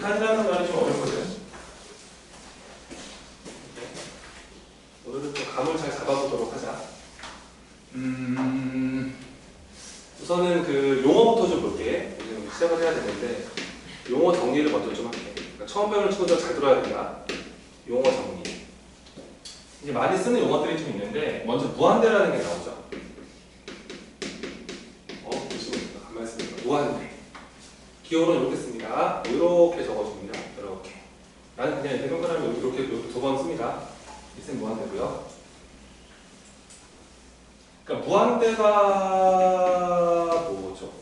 극한이라는 말이 좀 어렵거든. 오늘은 좀 감을 잘 잡아보도록 하자. 우선은 그 용어부터 좀 볼게. 이제 시작을 해야 되는데 용어 정리를 먼저 좀 할게. 그러니까 처음 배우는 친구들 잘 들어야 된다. 용어 정리. 이제 많이 쓰는 용어들이 좀 있는데 먼저 무한대라는 게 나오죠. 보시면 가만히 있으니까 무한대. 기호는 이렇게 씁니다. 이렇게 적어줍니다. 이렇게. 나는 그냥 이렇게 동그라미 이렇게 두 번 씁니다. 이쌤 무한대고요. 그러니까 무한대가 뭐죠?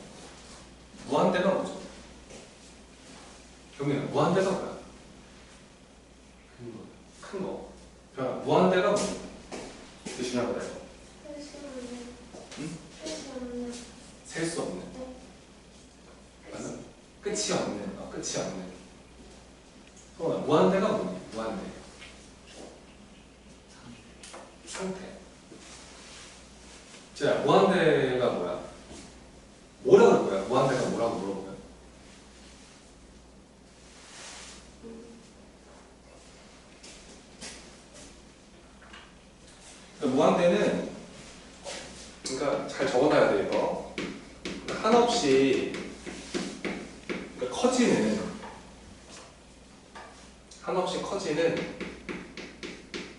무한대가 뭐죠? 경민아, 무한대가 뭐야? 큰 거. 자, 무한대가 뭐야? 되게 중요한 거다 이거. 셀 수 없는. 맞아? 끝이 없는. 끝이 없는. 무한대가 뭐니? 무한대. 상태. 자, 무한대가 뭐야? 뭐라 그럴 거야? 무한대가 뭐라고 물어보면? 그러니까 무한대는 그러니까 잘 적어놔야 돼 이거. 그러니까 한없이 그러니까 한없이 커지는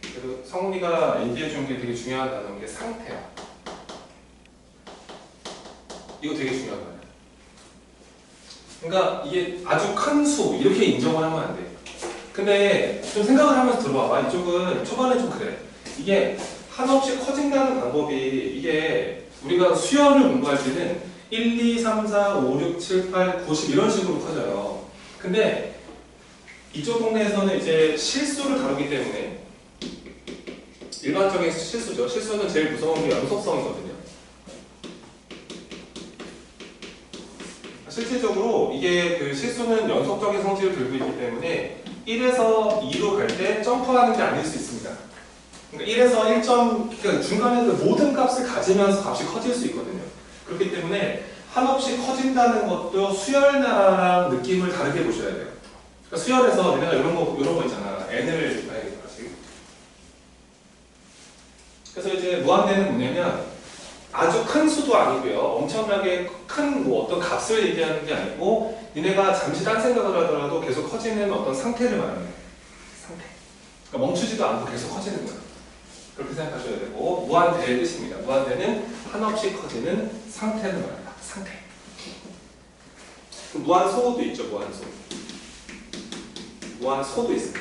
그리고 성훈이가 얘기해 준 게 되게 중요한 단어인 게 상태야. 이거 되게 중요한 거야. 그러니까 이게 아주 큰 수 이렇게 인정을 하면 안 돼. 근데 좀 생각을 하면서 들어봐봐. 이쪽은 초반에 좀 그래. 이게 한없이 커진다는 방법이 이게 우리가 수열을 공부할 때는 1, 2, 3, 4, 5, 6, 7, 8, 9, 10 이런 식으로 커져요. 근데 이쪽 동네에서는 이제 실수를 다루기 때문에 일반적인 실수죠. 실수는 제일 무서운 게 연속성이거든요. 실질적으로 이게 그 실수는 연속적인 성질을 들고 있기 때문에 1에서 2로 갈 때 점프하는 게 아닐 수 있습니다. 그러니까 1에서 1점, 그러니까 중간에서 모든 값을 가지면서 값이 커질 수 있거든요. 그렇기 때문에 한없이 커진다는 것도 수열나라랑 느낌을 다르게 보셔야 돼요. 그러니까 수열에서 내가 이런 거 있잖아. n을 봐야겠다. 그래서 이제 무한대는 뭐냐면 아주 큰 수도 아니고요. 엄청나게 큰 뭐 어떤 값을 얘기하는 게 아니고 니네가 잠시 딴 생각을 하더라도 계속 커지는 어떤 상태를 말하는 거예요. 상태. 그러니까 멈추지도 않고 계속 커지는 거예요. 그렇게 생각하셔야 되고 무한대의 뜻입니다. 무한대는 한없이 커지는 상태를 말합니다. 상태. 무한소도 있죠. 무한소도 있습니다.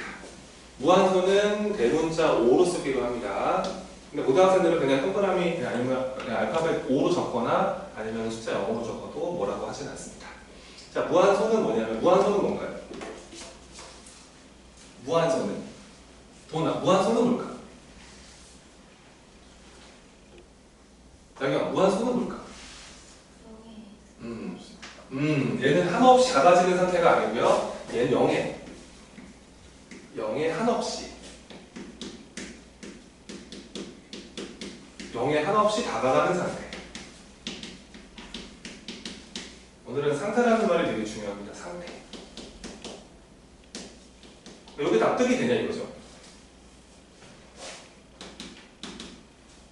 무한소는 대문자 5로 쓰기로 합니다. 근데 고등학생들은 그냥 동그라미 아니면 그냥 알파벳 5로 적거나 아니면 숫자 0으로 적어도 뭐라고 하진 않습니다. 자, 무한소는 뭐냐면 무한소는 뭔가요? 무한소는 무한소는 뭘까? 자기야, 무한소는 뭘까? 얘는 한없이 작아지는 상태가 아니고요. 얘는 0에 한없이 0에 한없이 다가가는 상태. 오늘은 상태라는 말이 되게 중요합니다. 상태. 여기 납득이 되냐 이거죠.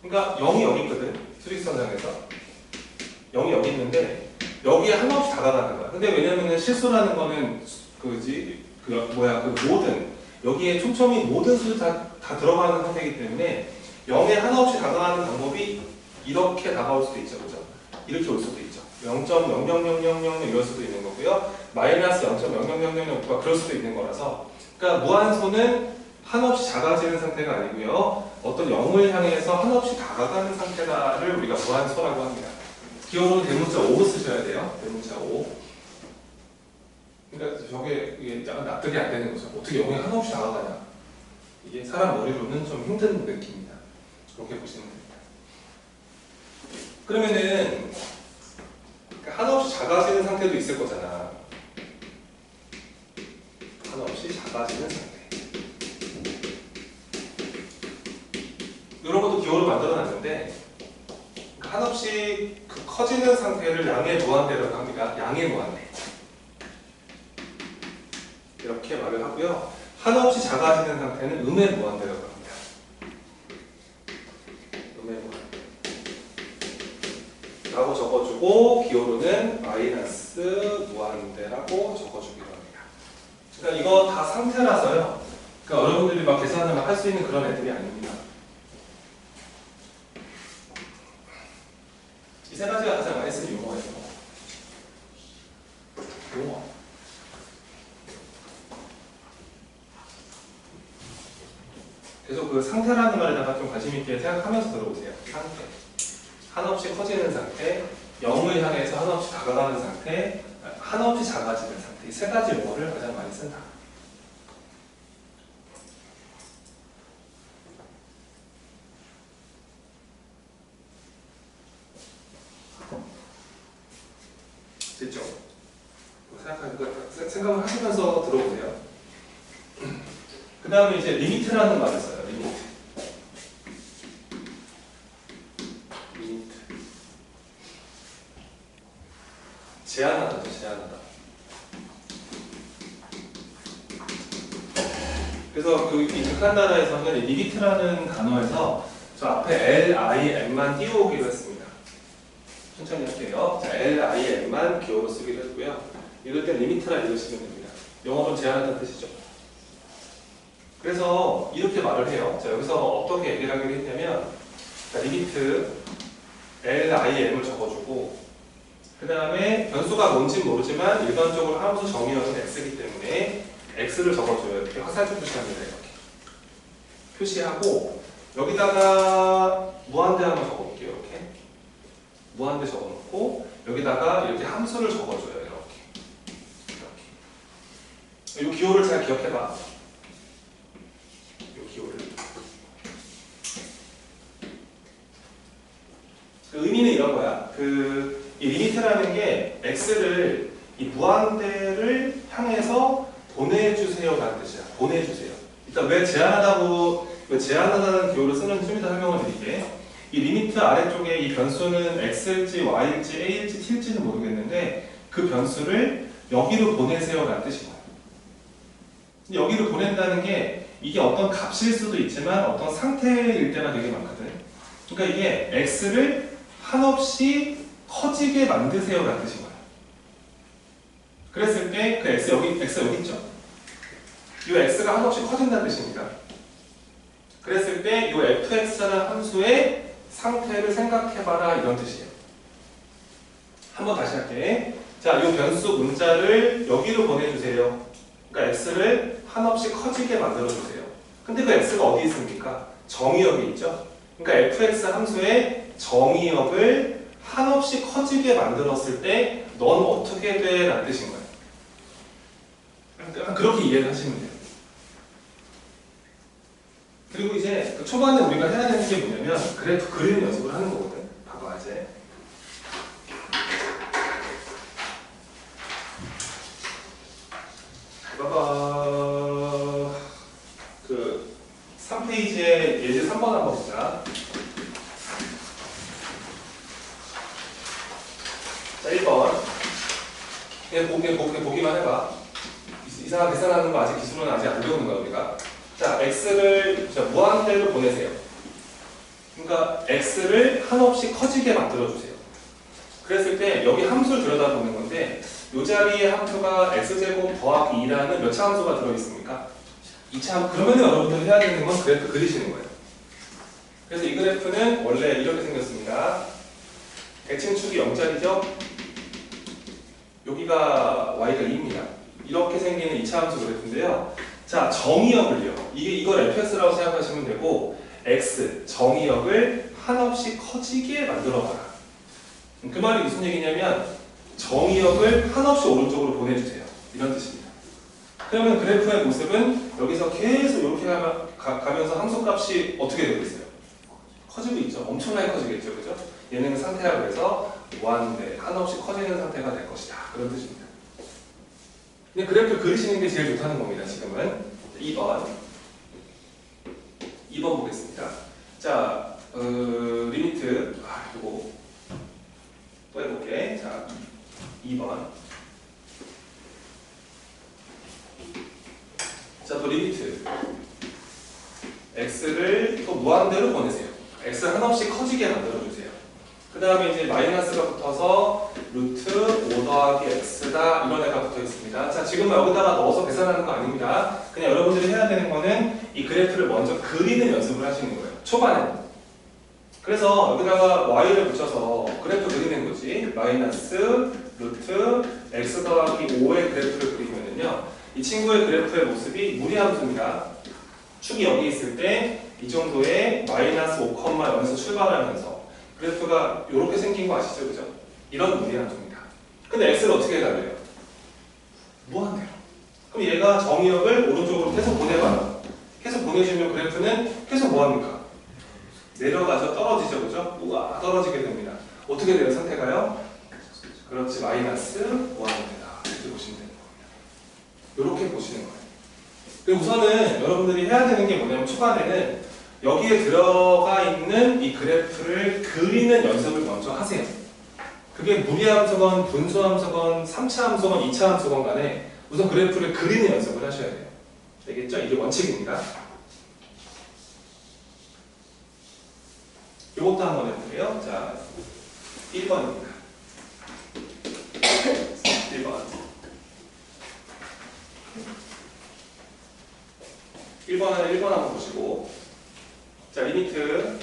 그러니까 0이 여기 있거든. 수직선상에서 0이 여기 있는데 여기에 한없이 다가가는 거야. 근데 왜냐면은 실수라는 거는 모든 여기에 초점이 모든 수를 다 들어가는 상태이기 때문에 0에 한없이 다가가는 방법이 이렇게 다가올 수도 있죠. 그죠? 이렇게 올 수도 있죠. 0.00000 이럴 수도 있는 거고요. 마이너스 0.00000 그럴 수도 있는 거라서 그러니까 무한소는 한없이 작아지는 상태가 아니고요. 어떤 0을 향해서 한없이 다가가는 상태를 우리가 무한소라고 합니다. 기억으로 대문자 5로 쓰셔야 돼요. 대문자 5. 그러니까 저게 이게 약간 납득이 안 되는 거죠. 어떻게 0에 한없이 다가가냐. 이게 사람 머리로는 좀 힘든 느낌입니다. 그렇게 보시면 됩니다. 그러면은 한없이 작아지는 상태도 있을 거잖아. 한없이 작아지는 상태. 이런 것도 기호로 만들어 놨는데 한없이 그 커지는 상태를 양의 무한대라고 합니다. 양의 무한대. 이렇게 말을 하고요. 한없이 작아지는 상태는 음의 무한대라고 합니다. 음의 무한대 라고 적어주고 기호로는 마이너스 무한대라고 적어주기로 합니다. 그러니까 이거 다 상태라서요. 그러니까 여러분들이 막 계산을 막 할 수 있는 그런 애들이 아닙니다. 이 세 가지가 가장 많이 쓰는 용어예요. 용어. 계속 그 상태라는 말에다가 좀 관심 있게 생각하면서 들어보세요. 상태. 한없이 커지는 상태, 0을 향해서 한없이 다가가는 상태, 한없이 작아지는 상태. 이 세 가지 용어를 가장 많이 쓴다. 됐죠? 생각을 하시면서 들어보세요. 그 다음에 이제 리미트라는 말을 써요. 리미트. 제한하다죠. 제한하다. 그래서 이 극한 나라에서는 리미트라는 단어에서 저 앞에 L, I, M만 띄워오기로 했습니다. 천천히 할게요. 자, L, I, M만 기호로 쓰기로 했고요. 이럴 때 리미트라 읽으시면 됩니다. 영어로 제한하다는 뜻이죠. 그래서 이렇게 말을 해요. 자, 여기서 어떻게 얘기를 하기로 했냐면, 자, 리미트 L, I, M을 적어주고, 그 다음에 변수가 뭔지 모르지만 일반적으로 함수 정의어는 x이기 때문에 x를 적어줘요. 이렇게 화살표 표시합니다. 이렇게 표시하고 여기다가 무한대 한번 적어볼게요. 이렇게 무한대 적어놓고 여기다가 이렇게 함수를 적어줘요. 이렇게 이 기호를 잘 기억해봐. 이 기호를. 그 의미는 이런 거야. 이 리미트라는 게 x를 이 무한대를 향해서 보내주세요라는 뜻이야. 보내주세요. 일단 왜 제한하다는 기호를 쓰는지 좀 이따 설명을 드릴게. 이 리미트 아래쪽에 이 변수는 x일지 y일지 a일지 t일지는 모르겠는데 그 변수를 여기로 보내세요라는 뜻이야. 여기로 보낸다는 게 이게 어떤 값일 수도 있지만 어떤 상태일 때가 되게 많거든. 그러니까 이게 x를 한없이 커지게 만드세요라는 뜻인 거예요. 그랬을 때 그 x 여기 있죠. 이 x가 한없이 커진다는 뜻입니다. 그랬을 때 이 fx라는 함수의 상태를 생각해봐라 이런 뜻이에요. 한번 다시 할게. 자, 이 변수 문자를 여기로 보내주세요. 그러니까 x를 한없이 커지게 만들어주세요. 근데 그 x가 어디 있습니까? 정의역이 있죠. 그러니까 fx 함수의 정의역을 한없이 커지게 만들었을 때 넌 어떻게 돼? 라는 뜻인 거예요. 약간 그렇게 이해를 하시면 돼요. 그리고 이제 초반에 우리가 해야 되는 게 뭐냐면 그래프 그리는 연습을 하는 거거든. 봐봐 이제. 봐봐. 3페이지에 예제 3번 한번 보자. 자, 1번. 그냥 보기만 해봐. 이상한 계산하는 거 아직 기술은 아직 안 배우는 거야, 우리가. 자, x를 무한대로 보내세요. 그러니까 x를 한없이 커지게 만들어주세요. 그랬을 때 여기 함수를 들여다보는 건데 이 자리에 함수가 x제곱 더하기 2라는 몇 차 함수가 들어있습니까? 2차. 그러면 여러분들이 해야 되는 건 그래프 그리시는 거예요. 그래서 이 그래프는 원래 이렇게 생겼습니다. 대칭축이 0짜리죠? 여기가 y가 2입니다. 이렇게 생기는 2차 함수 그래프인데요. 자, 정의역을요. 이걸 fx라고 생각하시면 되고 x, 정의역을 한없이 커지게 만들어봐라. 그 말이 무슨 얘기냐면 정의역을 한없이 오른쪽으로 보내주세요. 이런 뜻입니다. 그러면 그래프의 모습은 여기서 계속 이렇게 가면서 함수값이 어떻게 되고 있어요? 커지고 있죠. 엄청나게 커지겠죠. 그죠? 얘는 상태라고 해서 무한대, 한없이 커지는 상태가 될 것이다. 그런 뜻입니다. 근데 그래프를 그리시는 게 제일 좋다는 겁니다. 지금은 2번 보겠습니다. 자, 리미트 이거 또 해볼게. 자, 2번 x 한없이 커지게 만들어주세요. 그 다음에 이제 마이너스가 붙어서 루트 5 더하기 x다 이런 애가 붙어 있습니다. 자, 지금 여기다가 넣어서 계산하는 거 아닙니다. 그냥 여러분들이 해야 되는 거는 이 그래프를 먼저 그리는 연습을 하시는 거예요. 초반에는. 그래서 여기다가 y를 붙여서 그래프 그리는 거지. 마이너스 루트 x 더하기 5의 그래프를 그리면은요, 이 친구의 그래프의 모습이 무리함수입니다. 축이 여기 있을 때 이 정도의 마이너스 5,0에서 출발하면서 그래프가 이렇게 생긴 거 아시죠? 그죠? 이런 무리함수입니다. 근데 x를 어떻게 해달래요? 무한대로. 그럼 얘가 정의역을 오른쪽으로 계속 보내봐요. 계속 보내주면 그래프는 계속 뭐합니까? 내려가서 떨어지죠, 그죠? 우와, 떨어지게 됩니다. 어떻게 돼요, 상태가요? 그렇지, 마이너스 무한대다. 이렇게 보시면 되는 겁니다. 이렇게 보시는 거예요. 그리고 우선은 여러분들이 해야 되는 게 뭐냐면 초반에는 여기에 들어가 있는 이 그래프를 그리는 연습을 먼저 하세요. 그게 무리함수건, 분수함수건, 3차 함수건, 2차 함수건 간에 우선 그래프를 그리는 연습을 하셔야 돼요. 알겠죠? 이게 원칙입니다. 이것도 한번 해볼게요. 자, 1번입니다. 1번. 1번 한번 보시고. 자, 리미트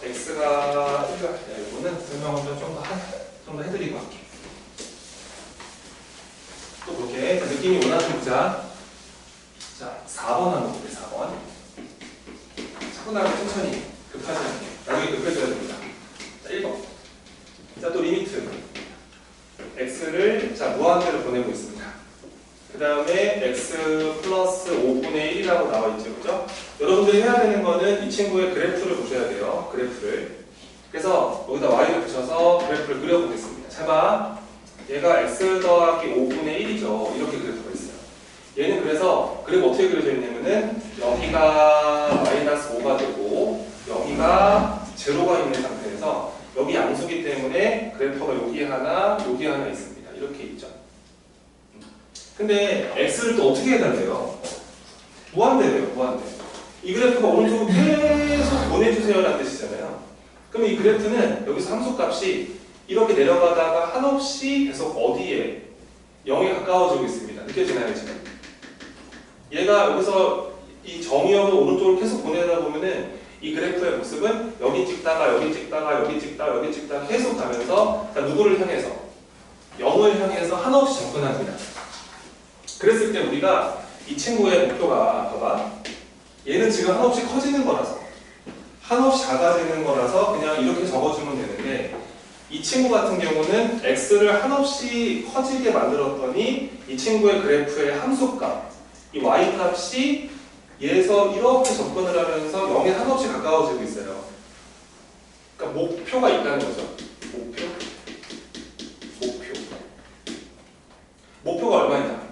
x가 이거는 설명을 좀 더 해드리고 할게요. 또 그렇게 느낌이 원하는 문자. 자, 4번 한번 볼게요. 4번. 차분하게 천천히 급하지 않게. 나중에 급해져야 됩니다. 자, 1번. 자, 또 리미트 x를 자 무한대로 보내고 있습니다. 그 다음에 x 플러스 5분의 1이라고 나와 있죠, 그죠? 여러분들이 해야 되는 거는 이 친구의 그래프를 보셔야 돼요. 그래프를. 그래서 여기다 y를 붙여서 그래프를 그려보겠습니다. 잘 봐. 얘가 x 더하기 5분의 1이죠. 이렇게 그래프가 있어요. 얘는 그래서 그래프 어떻게 그려져 있냐면은 여기가 마이너스 5가 되고 여기가 제로가 있는 상태에서 여기 양수기 때문에 그래프가 여기 하나 있습니다. 이렇게 있죠. 근데 x를 또 어떻게 해달래요? 무한대래요, 무한대. 이 그래프가 오른쪽으로 계속 보내주세요라는 뜻이잖아요. 그럼 이 그래프는 여기서 함수값이 이렇게 내려가다가 한없이 계속 어디에 0에 가까워지고 있습니다. 느껴지나요, 지금? 얘가 여기서 이 정의역을 오른쪽으로 계속 보내다 보면은 이 그래프의 모습은 여기 찍다가 여기 찍다가 여기 찍다가 여기 찍다가 계속 가면서 누구를 향해서 0을 향해서 한없이 접근합니다. 그랬을 때 우리가 이 친구의 목표가 봐봐. 얘는 지금 한없이 커지는 거라서 한없이 작아지는 거라서 그냥 이렇게 적어주면 되는데 이 친구 같은 경우는 x를 한없이 커지게 만들었더니 이 친구의 그래프의 함수값 이 y값이 얘에서 이렇게 접근을 하면서 0에 한없이 가까워지고 있어요. 그러니까 목표가 있다는 거죠. 목표가 얼마냐?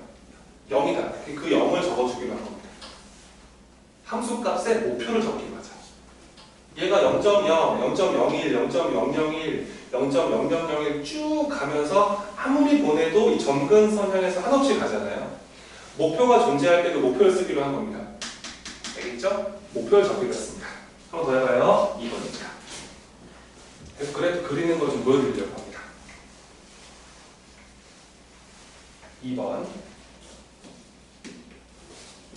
0이다. 그 0을 적어주기로 한 겁니다. 함수값의 목표를 적기로 하자. 얘가 0.0, 0.01, 0.001, 0.0001 쭉 가면서 아무리 보내도 이 점근선 향해서 한없이 가잖아요. 목표가 존재할 때 그 목표를 쓰기로 한 겁니다. 알겠죠? 목표를 적기로 했습니다. 한 번 더 해봐요. 2번입니다. 그래서 그래프 그리는 걸 좀 보여드리려고 합니다. 2번.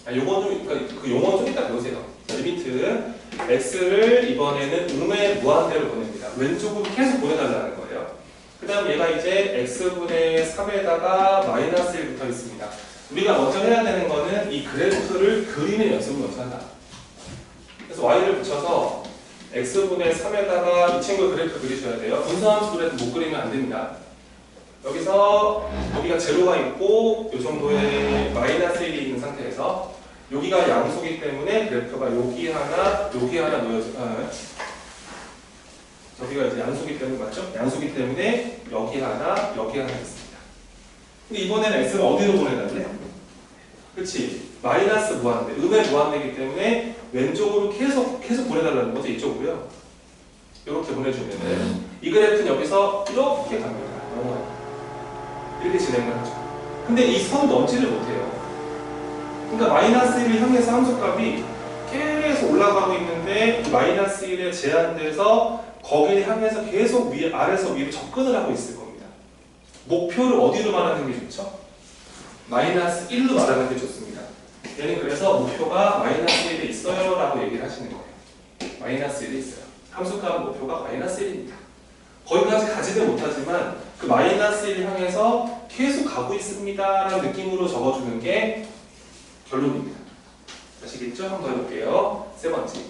그 용어 좀 이따 배우세요. 자, 리미트 x를 이번에는 음의 무한대로 보냅니다. 왼쪽으로 계속 보내달라는 거예요. 그 다음 얘가 이제 x분의 3에다가 마이너스 1 붙어 있습니다. 우리가 먼저 해야 되는 거는 이 그래프를 그리는 연습을 먼저 한다. 그래서 y를 붙여서 x분의 3에다가 이 친구의 그래프 그리셔야 돼요. 분수함수 그래프 못 그리면 안 됩니다. 여기서 여기가 제로가 있고 이 정도의 마이너스 1이 있는 상태에서 여기가 양수기 때문에 그래프가 여기 하나 놓여져. 저기가 이제 양수기 때문에 맞죠? 양수기 때문에 여기 하나 있습니다. 근데 이번에는 x를 어디로 보내달래? 그렇지? 마이너스 무한대, 음의 무한대이기 때문에 왼쪽으로 계속 보내달라는 거죠. 이쪽으로요. 이렇게 보내주면은 이 그래프는 여기서 이렇게 갑니다. 이렇게 진행을 하죠. 근데 이 선 넘지를 못해요. 그러니까 마이너스 1을 향해서 함수값이 계속 올라가고 있는데 이 마이너스 1에 제한돼서 거기를 향해서 계속 아래에서 위로 접근을 하고 있을 겁니다. 목표를 어디로 말하는 게 좋죠? 마이너스 1로 말하는 게 좋습니다. 얘는 그래서 목표가 마이너스 1에 있어요 라고 얘기를 하시는 거예요. 마이너스 1에 있어요. 함수값 목표가 마이너스 1입니다. 거기까지 가지는 못하지만 그 마이너스 1을 향해서 계속 가고 있습니다 라는 느낌으로 적어주는 게 결론입니다. 아시겠죠? 한번 더 해볼게요. 세 번째.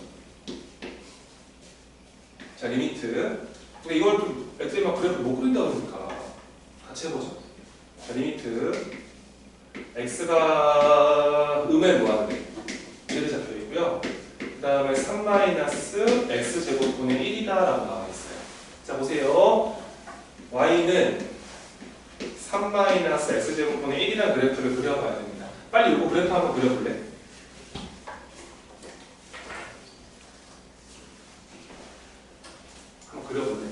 자, 리미트. 근데 이걸 좀 엑셀 막 그래프 못 그린다 그러니까 같이 해보죠. 자, 리미트. x가 음의 무한대. 이렇게 잡혀 있고요. 그 다음에 3-x제곱분의 1이다 라고 나와 있어요. 자, 보세요. y는 3-x제곱분의 1이라는 그래프를 그려봐야 됩니다. 빨리 이거 그래프 한번 그려볼래? 한번 그려볼래?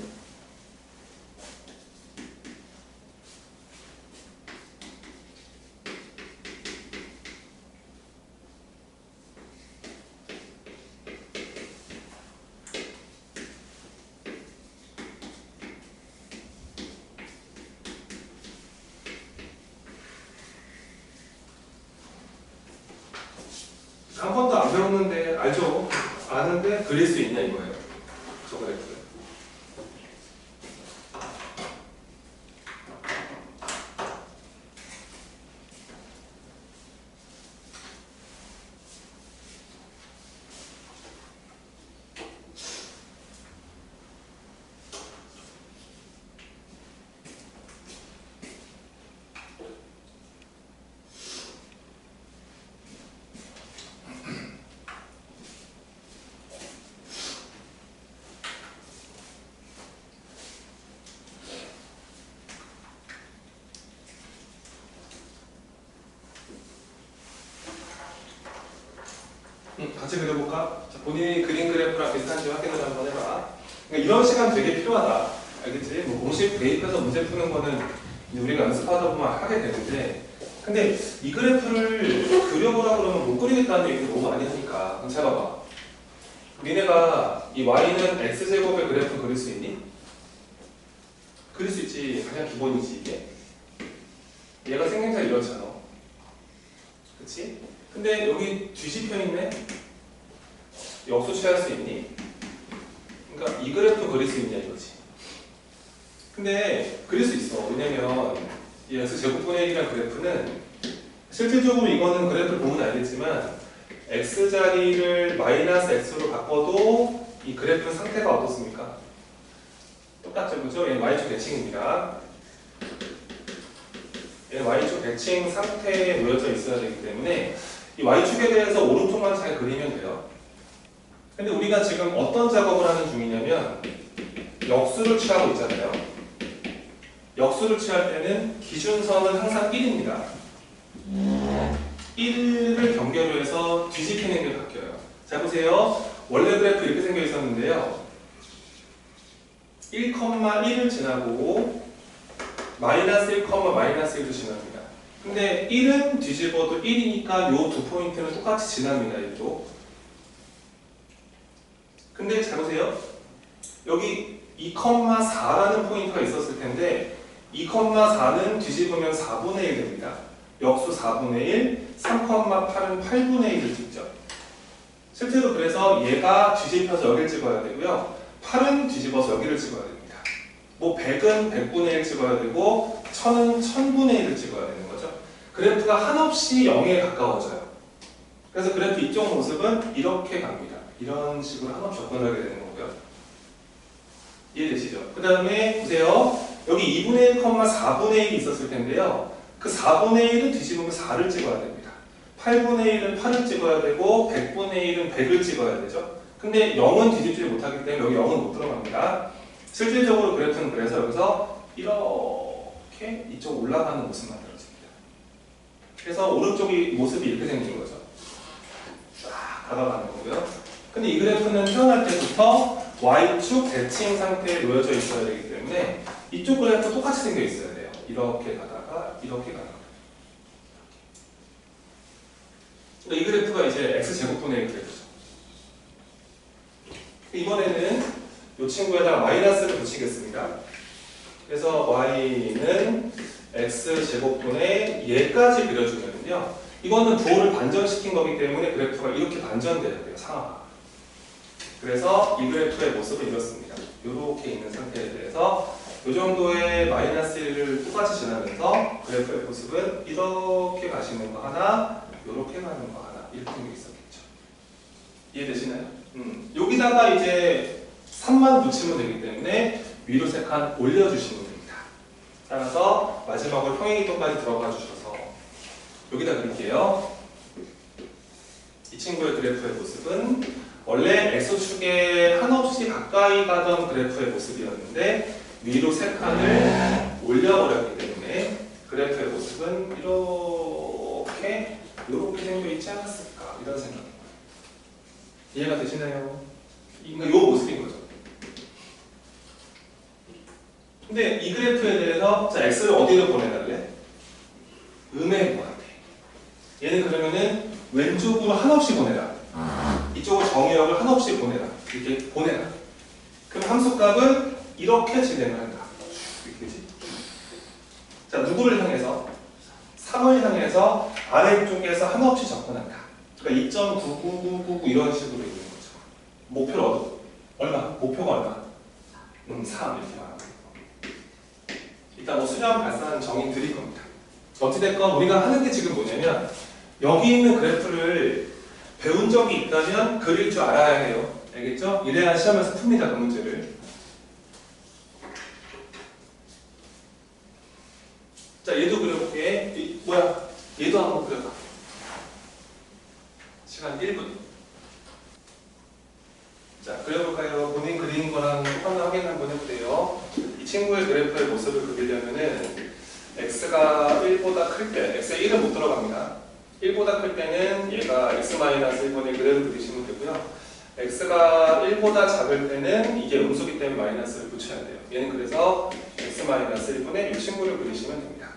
한 번도 안 배웠는데 알죠? 아는데 그릴 수 있냐 이거예요. 저 그래프. 같이 그려볼까? 자, 본인이 그린 그래프랑 비슷한지 확인을 한번 해봐. 그러니까 이런 시간 되게 필요하다. 알겠지? 뭐 공식 대입해서 문제 푸는 거는 우리가 연습하다 보면 하게 되는데, 근데 이 그래프를 그려보라 그러면 못 그리겠다는 얘기를 너무 많이 하니까. 그럼 잘 봐봐. 니네가 이 y는 x제곱의 그래프 그릴 수 있니? 그릴 수 있지. 가장 기본이지 이게. 얘가 생김새 이렇잖아. 그치? 근데 여기 뒤집혀 있네? 역수 취할 수 있니? 그러니까 이 그래프 그릴 수 있냐 이거지. 근데 그릴 수 있어. 왜냐면 이 x제곱분의 1이라는 그래프는 실질적으로 이거는 그래프를 보면 알겠지만 x자리를 마이너스 x로 바꿔도 이 그래프 상태가 어떻습니까? 똑같죠, 그죠? 얘는 y축 대칭입니다. 얘는 y축 대칭 상태에 놓여져 있어야 되기 때문에 이 y축에 대해서 오른쪽만 잘 그리면 돼요. 근데 우리가 지금 어떤 작업을 하는 중이냐면 역수를 취하고 있잖아요. 역수를 취할 때는 기준선은 항상 1입니다. 1을 경계로 해서 뒤집히는 게 바뀌어요. 자, 보세요. 원래 그래프 이렇게 생겨 있었는데요. 1,1을 지나고 마이너스 1, 마이너스 1도 지납니다. 근데 1은 뒤집어도 1이니까 요 두 포인트는 똑같이 지납니다. 이쪽. 근데 잘 보세요. 여기 2,4라는 포인트가 있었을 텐데 2,4는 뒤집으면 4분의 1 됩니다. 역수 4분의 1, 3,8은 8분의 1을 찍죠. 실제로 그래서 얘가 뒤집혀서 여기를 찍어야 되고요. 8은 뒤집어서 여기를 찍어야 됩니다. 뭐 100은 100분의 1 찍어야 되고 1000은 1000분의 1을 찍어야 되는 거죠. 그래프가 한없이 0에 가까워져요. 그래서 그래프 이쪽 모습은 이렇게 갑니다. 이런 식으로 한없이 접근하게 되는 거고요. 이해되시죠? 그 다음에 보세요. 여기 2분의 1, 4분의 1이 있었을 텐데요. 그 4분의 1은 뒤집으면 4를 찍어야 됩니다. 8분의 1은 8을 찍어야 되고 100분의 1은 100을 찍어야 되죠. 근데 0은 뒤집지 못하기 때문에 여기 0은 못 들어갑니다. 실질적으로 그래프는 그래서 여기서 이렇게 이쪽 올라가는 모습 만들어집니다. 그래서 오른쪽이 모습이 이렇게 생긴 거죠. 쫙 다가가는 거고요. 근데 이 그래프는 태어날 때부터 Y축 대칭 상태에 놓여져 있어야 되기 때문에 이쪽 그래프 똑같이 생겨 있어야 돼요. 이렇게 가다가 이렇게 가다가. 그러니까 이 그래프가 이제 x제곱분의 1 그래프죠. 이번에는 이 친구에다가 마이너스를 붙이겠습니다. 그래서 y는 x제곱분의 얘까지 그려주면요. 이거는 부호를 반전시킨 거기 때문에 그래프가 이렇게 반전돼야 돼요. 상하가. 그래서 이 그래프의 모습은 이렇습니다. 이렇게 있는 상태에 대해서 이 정도의 마이너스 1을 똑같이 지나면서 그래프의 모습은 이렇게 가시는 거 하나, 이렇게 가는 거 하나 이렇게 있었겠죠. 이해되시나요? 여기다가 이제 3만 붙이면 되기 때문에 위로 3칸 올려주시면 됩니다. 따라서 마지막으로 평행이동까지 들어가 주셔서 여기다 그릴게요. 이 친구의 그래프의 모습은 원래 x축에 한없이 가까이 가던 그래프의 모습이었는데 위로 3칸을 올려버렸기 때문에 그래프의 모습은 이렇게 생겨 있지 않았을까 이런 생각입니다. 이해가 되시나요? 이 모습인 거죠. 근데 이 그래프에 대해서 자, x를 어디로 보내달래? 음의 얘는 그러면은 왼쪽으로 한없이 보내라. 이쪽으로 정의역을 한없이 보내라. 이렇게 보내라. 그럼 함수값은 이렇게 진행을 한다. 그치? 자, 누구를 향해서? 3을 향해서 아래쪽에서 한없이 접근한다. 그러니까 2.99999 이런 식으로 있는 거죠. 목표를 얼마? 목표가 얼마? 3 이렇게 말하고 일단 수렴 발산 정의 드릴 겁니다. 어찌됐건 우리가 하는 게 지금 뭐냐면 여기 있는 그래프를 배운 적이 있다면 그릴 줄 알아야 해요. 알겠죠? 이래야 시험에서 풉니다. 그 문제를. 자, 얘도 그려볼게. 뭐야? 얘도 한번 그려봐. 시간 1분. 자, 그려볼까요? 본인 그린 거랑 똑같은 확인 한번 해보세요. 이 친구의 그래프의 모습을 그리려면은 x가 1보다 클 때, x에 1은 못 들어갑니다. 1보다 클 때는 얘가 x-1분의 그대로 그리시면 되고요. x가 1보다 작을 때는 이게 음수기 때문에 마이너스를 붙여야 돼요. 얘는 그래서 x-1분의 이 친구를 그리시면 됩니다.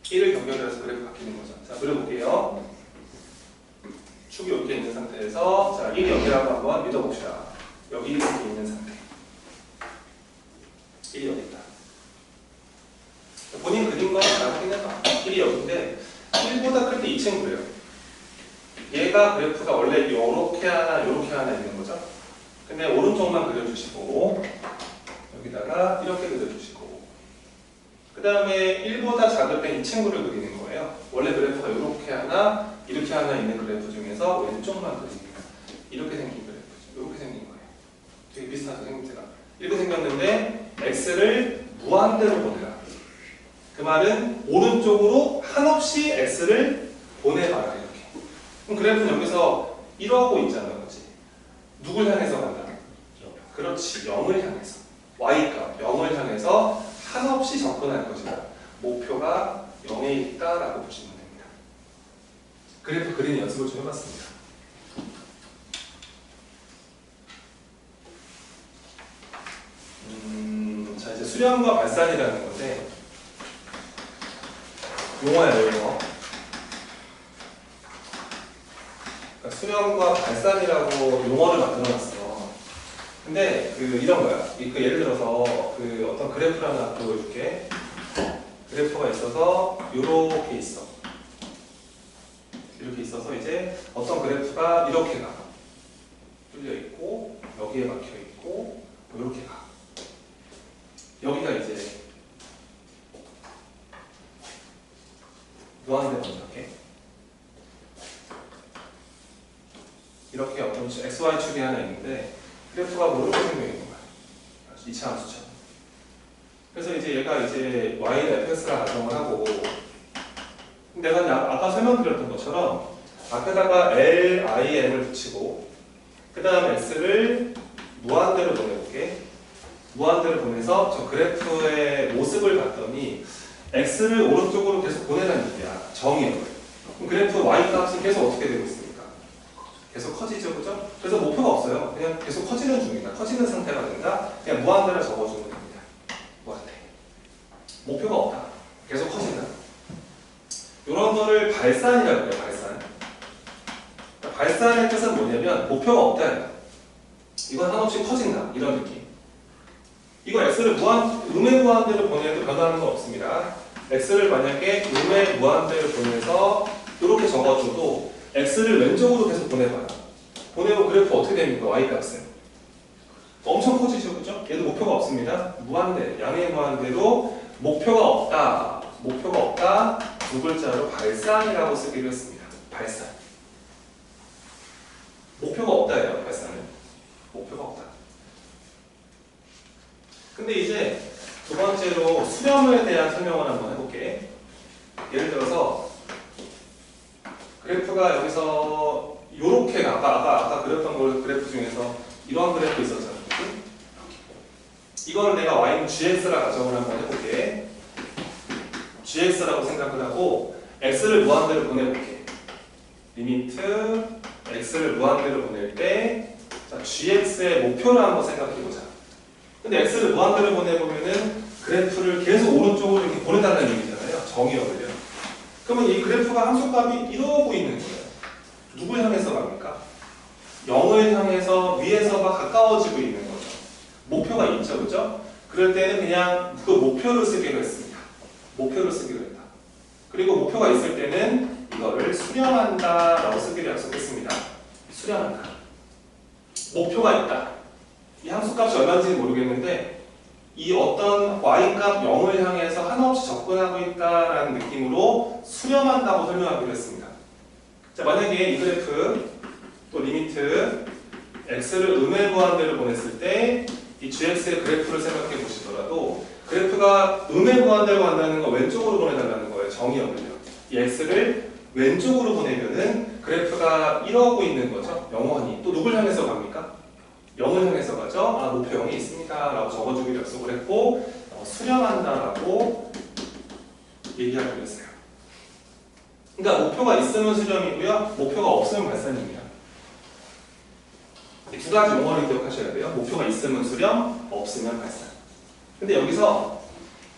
1을 경계로 해서 그래프 바뀌는 거죠. 자, 그려볼게요. 축이 이렇게 있는 상태에서 자, 1이 여기라고 한번 믿어봅시다. 여기 이렇게 있는 상태. 1이 여기 있다. 본인 그린 거 잘 확인해봐. 1이 여기인데 1보다 클 때 이 친구예요. 얘가 그래프가 원래 이렇게 하나 이렇게 하나 있는 거죠. 근데 오른쪽만 그려주시고 여기다가 이렇게 그려주시고 그 다음에 1보다 작을 때 이 친구를 그리는 거예요. 원래 그래프가 이렇게 하나 이렇게 하나 있는 그래프 중에서 왼쪽만 그립니다. 이렇게 생긴 그래프죠. 이렇게 생긴 거예요. 되게 비슷하죠, 생김새가. 이렇게 생겼는데 x를 무한대로 보내라. 그 말은 오른쪽으로 한없이 x를 보내봐라 이렇게. 그럼 그래프는 여기서 이러고 있잖아, 그렇지? 누굴 향해서 간다? 그렇지, 0을 향해서. y값 0을 향해서 한없이 접근할 것이다. 목표가 0에 있다라고 보시면 됩니다. 그래프 그리는 연습을 좀 해봤습니다. 자, 이제 수렴과 발산이라는 건데 용어예요, 용어. 그러니까 수렴과 발산이라고 용어를 만들어놨어. 근데 이런 거야. 예를 들어서 어떤 그래프를 하나 보여줄게. 그래프가 있어서 이렇게 있어. 이렇게 있어서 이제 어떤 그래프가 이렇게 가. 뚫려 있고 여기에 막혀 있고 이렇게 가. 여기가 이제 무한대 먼저 할게. 이렇게 어떤 XY축이 하나 있는데 그래프가 뭐로 생겨 있는 거야? 2차 함수처럼. 그래서 이제 얘가 이제 y는 fx라 가정을 하고 내가 아까 설명드렸던 것처럼 앞에다가 l, i, m을 붙이고 그 다음 x를 무한대로 보내볼게. 무한대로 보내서 저 그래프의 모습을 봤더니 x를 오른쪽으로 계속 보내라는 얘기야. 정의역을. 그럼 그래프 y 값이 계속 어떻게 되고 있습니까? 계속 커지죠, 그죠? 그래서 목표가 없어요. 그냥 계속 커지는 중이다. 커지는 상태가 된다. 그냥 무한대로 적어주면 됩니다. 무한대. 목표가 없다. 계속 커진다. 이런 거를 발산이라고 해요. 발산. 그러니까 발산의 뜻은 뭐냐면 목표가 없다. 이건 한없이 커진다. 이런 느낌. 이거 x를 음의 무한대로 보내도 변화하는 건 없습니다. x를 만약에 음의 무한대로 보내서 이렇게 적어줘도 x를 왼쪽으로 계속 보내봐요. 보내면 그래프 어떻게 됩니까? y값은 엄청 커지죠, 그죠? 얘도 목표가 없습니다. 무한대, 양의 무한대로 목표가 없다. 목표가 없다. 두 글자로 발산이라고 쓰기로 했습니다. 발산. 목표가 없다예요, 발산은. 목표가 없다. 근데 이제 두 번째로 수렴에 대한 설명을 한번 해볼게. 예를 들어서 그래프가 여기서 요렇게 아까 그렸던 걸 그래프 중에서 이런 그래프 있었잖아요. 이거를 내가 y는 gx라 가정을 한번 해볼게. gx라고 생각을 하고 x를 무한대로 보내볼게. 리미트 x를 무한대로 보낼 때 자, gx의 목표를 한번 생각해보자. 근데 x를 무한대로 보내보면은 그래프를 계속 오른쪽으로 이렇게 보내달라는 얘기잖아요. 정의역을요. 그러면 이 그래프가 함수값이 이러고 있는 거예요. 누굴 향해서 갑니까? 0을 향해서 위에서가 가까워지고 있는 거죠. 목표가 있죠, 그죠? 그럴 때는 그냥 그 목표를 쓰기로 했습니다. 목표를 쓰기로 했다. 그리고 목표가 있을 때는 이거를 수렴한다 라고 쓰기로 약속했습니다. 수렴한다. 목표가 있다. 이 함수값이 얼마인지는 모르겠는데 이 어떤 y값 0을 향해서 한없이 접근하고 있다라는 느낌으로 수렴한다고 설명하기로 했습니다. 자, 만약에 이 그래프 또 리미트 x를 음의 무한대로 보냈을 때 이 gx의 그래프를 생각해 보시더라도 그래프가 음의 무한대로 간다는 건 왼쪽으로 보내달라는 거예요. 정의역을요. 이 x를 왼쪽으로 보내면은 그래프가 이러고 있는 거죠. 영원히. 또 누굴 향해서 갑니까? 0을 향해서 가죠. 아, 목표 0이 있습니다. 라고 적어주기로 약속을 했고 수렴한다 라고 얘기하기로 했어요. 그러니까 목표가 있으면 수렴이고요. 목표가 없으면 발산입니다. 이 두 가지 용어를 기억하셔야 돼요. 목표가 있으면 수렴, 없으면 발산. 근데 여기서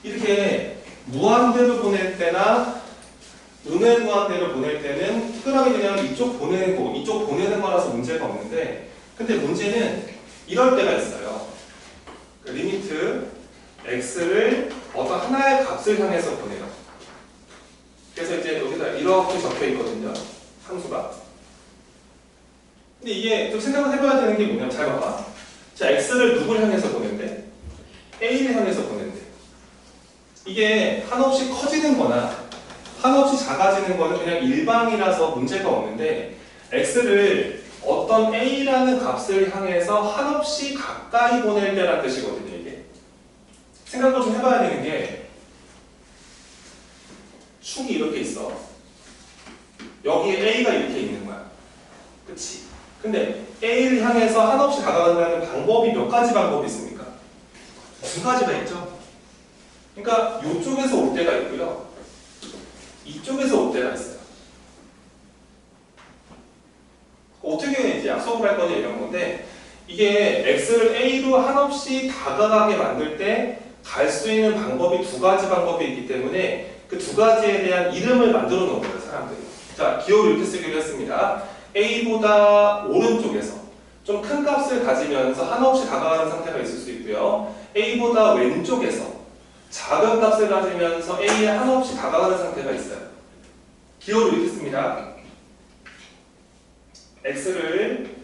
이렇게 무한대로 보낼 때나 음의 무한대로 보낼 때는 특별하게 그냥 이쪽 보내고 이쪽 보내는 거라서 문제가 없는데 근데 문제는 이럴 때가 있어요. 그 리미트 x를 어떤 하나의 값을 향해서 보내요. 그래서 이제 여기다 이렇게 적혀 있거든요. 함수가. 근데 이게 좀 생각을 해봐야 되는 게 뭐냐면 잘 봐봐. 자, x를 누굴 향해서 보낸대? a를 향해서 보낸대. 이게 한없이 커지는 거나 한없이 작아지는 거는 그냥 일방이라서 문제가 없는데 x를 어떤 a라는 값을 향해서 한없이 가까이 보낼 때라는 뜻이거든요. 이게 생각을 좀 해봐야 되는 게 축이 이렇게 있어. 여기에 a가 이렇게 있는 거야. 그치? 근데 a를 향해서 한없이 다가간다는 방법이 몇 가지 방법이 있습니까? 두 가지가 있죠. 그러니까 이쪽에서 올 때가 있고요. 이쪽에서 올 때가 있어요. 어떻게 이제 약속을 할 거냐 이런 건데 이게 x를 a로 한없이 다가가게 만들 때 갈 수 있는 방법이 두 가지 방법이 있기 때문에 그 두 가지에 대한 이름을 만들어 놓은 거예요, 사람들이. 자, 기호를 이렇게 쓰기로 했습니다. a보다 오른쪽에서 좀 큰 값을 가지면서 한없이 다가가는 상태가 있을 수 있고요. a보다 왼쪽에서 작은 값을 가지면서 a에 한없이 다가가는 상태가 있어요. 기호를 이렇게 씁니다. x를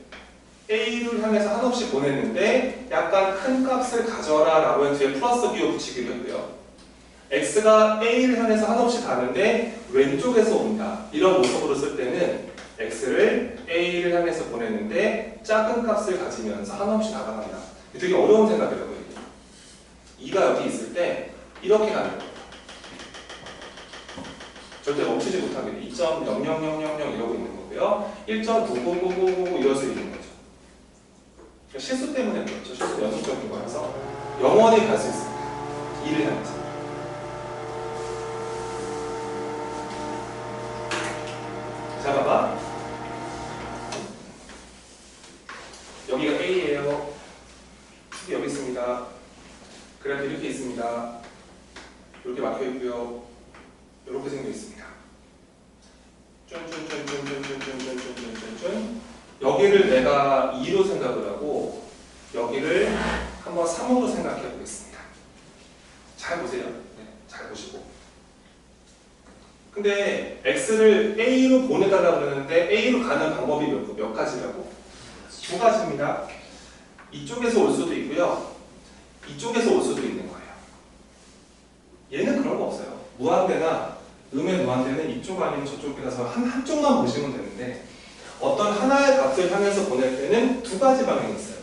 a를 향해서 한없이 보냈는데 약간 큰 값을 가져라 라고 한 뒤에 플러스 기호 붙이기로 했고요. x가 a를 향해서 한없이 가는데 왼쪽에서 온다. 이런 모습으로 쓸 때는 x를 a를 향해서 보냈는데 작은 값을 가지면서 한없이 다가간다. 되게 어려운 생각이라고요. 2가 여기 있을 때 이렇게 가는 거예요. 절대 멈추지 못하게 2.00000 이러고 있는 거고요. 1.90000 이어서 있는 거죠. 실수 때문에 그렇죠. 실수 연속적인 거라서 영원히 갈 수 있습니다. 2를 향해서. 자, 봐봐. 여기가 A예요. 축이 여기 있습니다. 그래프 이렇게 있습니다. 이렇게 막혀 있고요. 이렇게 생겨 있습니다. 쫀쫀쫀쫀쫀쫀쫀쫀쫀쫀쫀 여기를 내가 2로 생각을 하고 근데 x를 a로 보내달라고 그러는데 a로 가는 방법이 몇 가지라고? 두 가지입니다. 이쪽에서 올 수도 있고요. 이쪽에서 올 수도 있는 거예요. 얘는 그런 거 없어요. 무한대나 음의 무한대는 이쪽 아니면 저쪽이라서 한쪽만 보시면 되는데 어떤 하나의 값을 향해서 보낼 때는 두 가지 방향이 있어요.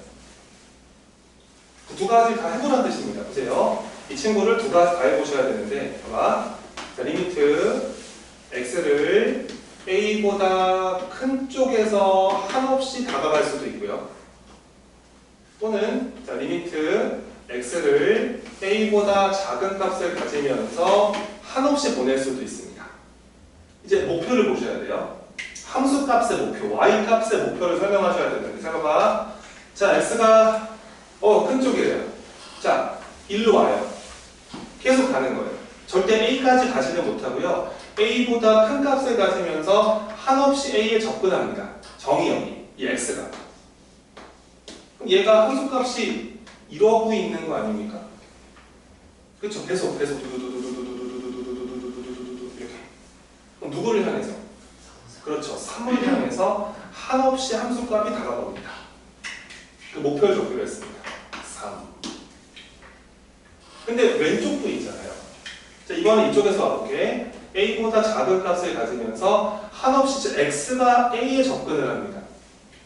그 두 가지 다 해보라는 뜻입니다. 보세요. 이 친구를 두 가지 다 해보셔야 되는데 봐봐. 자, 리미트 x를 a보다 큰 쪽에서 한없이 다가갈 수도 있고요. 또는 자, 리미트 x를 a보다 작은 값을 가지면서 한없이 보낼 수도 있습니다. 이제 목표를 보셔야 돼요. 함수 값의 목표, y 값의 목표를 설명하셔야 되는데 잠깐만. 자, x가 큰 쪽이래요. 자, 일로 와요. 계속 가는 거예요. 절대 a까지 가지는 못하고요. a보다 큰 값을 가지면서 한없이 a에 접근합니다. 정의 여기, 이 x가. 그럼 얘가 함수 값이 이러고 있는 거 아닙니까? 그렇죠? 계속 이렇게. 그럼 누구를 향해서? 그렇죠. 3을 향해서 한없이 함수값이 다가옵니다. 그 목표를 적기로 했습니다. 3. 근데 왼쪽도 있잖아요. 자, 이번엔 이쪽에서 와볼게. a보다 작은 값을 가지면서 한없이 x가 a에 접근을 합니다.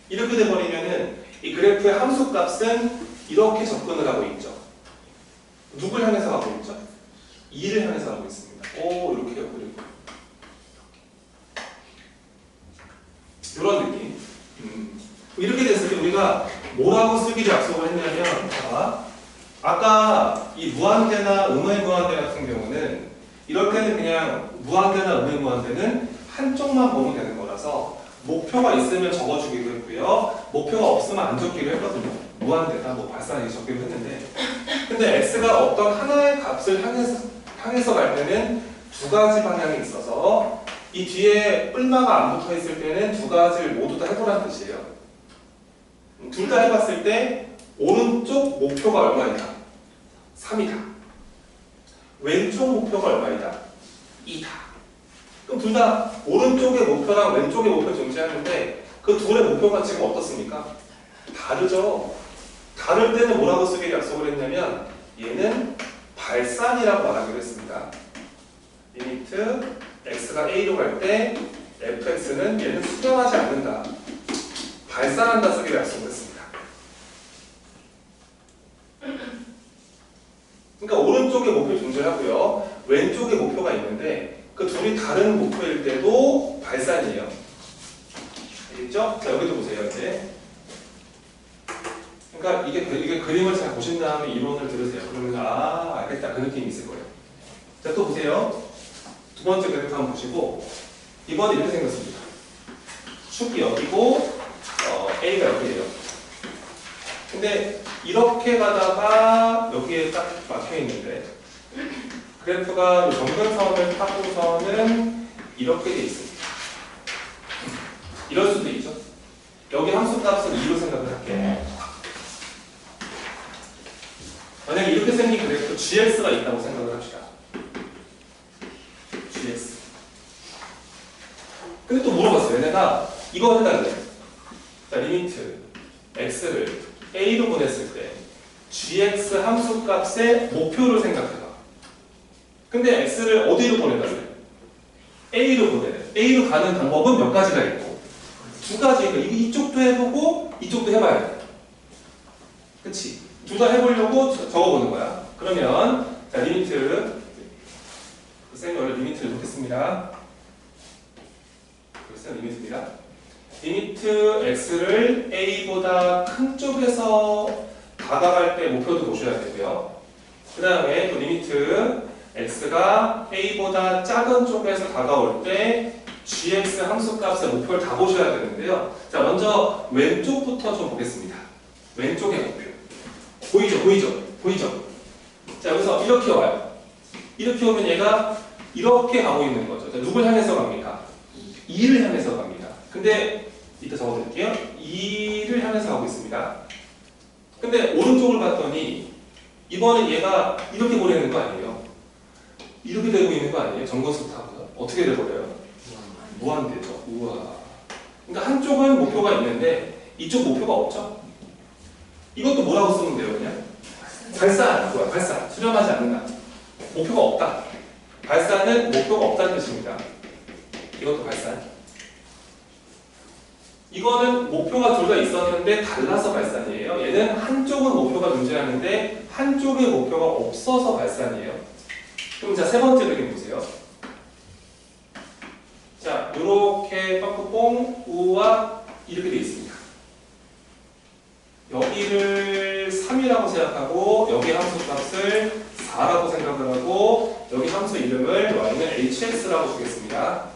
이렇게 돼버리면은 이 그래프의 함수값은 이렇게 접근을 하고 있죠. 누굴 향해서 가고 있죠? 2를 향해서 가고 있습니다. 이렇게 그리고 이런 느낌. 이렇게 됐을 때 우리가 뭐라고 쓰기를 약속을 했냐면, 아까 이 무한대나 음의 무한대 같은 경우는 이럴 때는 그냥 무한대나 음의 무한대는 한쪽만 보면 되는 거라서 목표가 있으면 적어주기로 했고요. 목표가 없으면 안 적기로 했거든요. 무한대다 뭐 발산하기 적기로 했는데, 근데 x가 어떤 하나의 값을 향해서 갈 때는 두 가지 방향이 있어서 이 뒤에 뿔마가 안 붙어 있을 때는 두 가지를 모두 다 해보라는 뜻이에요. 둘 다 해봤을 때 오른쪽 목표가 얼마이다? 3이다. 왼쪽 목표가 얼마이다? 2다. 그럼 둘 다 오른쪽의 목표랑 왼쪽의 목표 존재하는데 그 둘의 목표가 지금 어떻습니까? 다르죠. 다를 때는 뭐라고 쓰기로 약속을 했냐면 얘는 발산이라고 말하기로 했습니다. 리미트 x가 a로 갈 때 fx는 얘는 수렴하지 않는다. 발산한다 쓰기로 약속을 했습니다. 그러니까 오른쪽에 목표 존재하고요. 왼쪽에 목표가 있는데 그 둘이 다른 목표일 때도 발산이에요. 알겠죠? 자, 여기도 보세요. 이제. 그러니까 이게 그림을 잘 보신 다음에 이론을 들으세요. 그러면 알겠다. 그 느낌이 있을 거예요. 자, 또 보세요. 두 번째 그래프 한번 보시고 이번에 이렇게 생겼습니다. 축이 여기고 A가 여기에요. 근데 이렇게 가다가 여기에 딱 막혀 있는데 그래프가 정근선을 타고서는 이렇게 돼 있습니다. 이럴 수도 있죠. 여기 함수값을 2로 생각을 할게. 만약에 이렇게 생긴 그래프 gx가 있다고 생각을 합시다. gx. 근데 또 물어봤어요. 얘네가 이거 해달래. 자, 리미트 x를 a로 보냈을 때 gx 함수값의 목표를 생각해봐. 근데 x를 어디로 보내달래? a로 보내래. a로 가는 방법은 몇 가지가 있고 두 가지니까 이쪽도 해보고 이쪽도 해봐야 돼. 그치? 둘 다 해보려고 적어보는 거야. 그러면 자, 리미트 쌤이 원래 리미트를 놓겠습니다. 그래서 리미트입니다. 리미트 x를 a보다 큰 쪽에서 다가갈 때 목표도 보셔야 되고요. 그 다음에 또 리미트 x가 a보다 작은 쪽에서 다가올 때 gx 함수값의 목표를 다 보셔야 되는데요. 자, 먼저 왼쪽부터 좀 보겠습니다. 왼쪽의 목표. 보이죠? 자, 여기서 이렇게 와요. 이렇게 오면 얘가 이렇게 가고 있는 거죠. 자, 누굴 향해서 갑니까? 2를 향해서 갑니다. 근데 이따 적어드릴게요. 2를 향해서 가고 있습니다. 근데 오른쪽을 봤더니 이번엔 얘가 이렇게 보내는 거 아니에요? 이렇게 되고 있는 거 아니에요? 정거수 타고요. 어떻게 돼버려요? 무한대죠. 우와. 그러니까 한쪽은 목표가 있는데 이쪽 목표가 없죠. 이것도 뭐라고 쓰면 돼요? 그냥 발사. 뭐야? 발사. 수렴하지 않는다. 목표가 없다. 발사는 목표가 없다는 뜻입니다. 이것도 발사. 이거는 목표가 둘 다 있었는데 달라서 발산이에요. 얘는 한쪽은 목표가 존재하는데 한쪽의 목표가 없어서 발산이에요. 그럼 자, 세 번째 그림 보세요. 자, 요렇게 빠꾸뽕 우와 이렇게 되어 있습니다. 여기를 3이라고 생각하고 여기 함수 값을 4라고 생각을 하고 여기 함수 이름을 y는 hx라고 주겠습니다.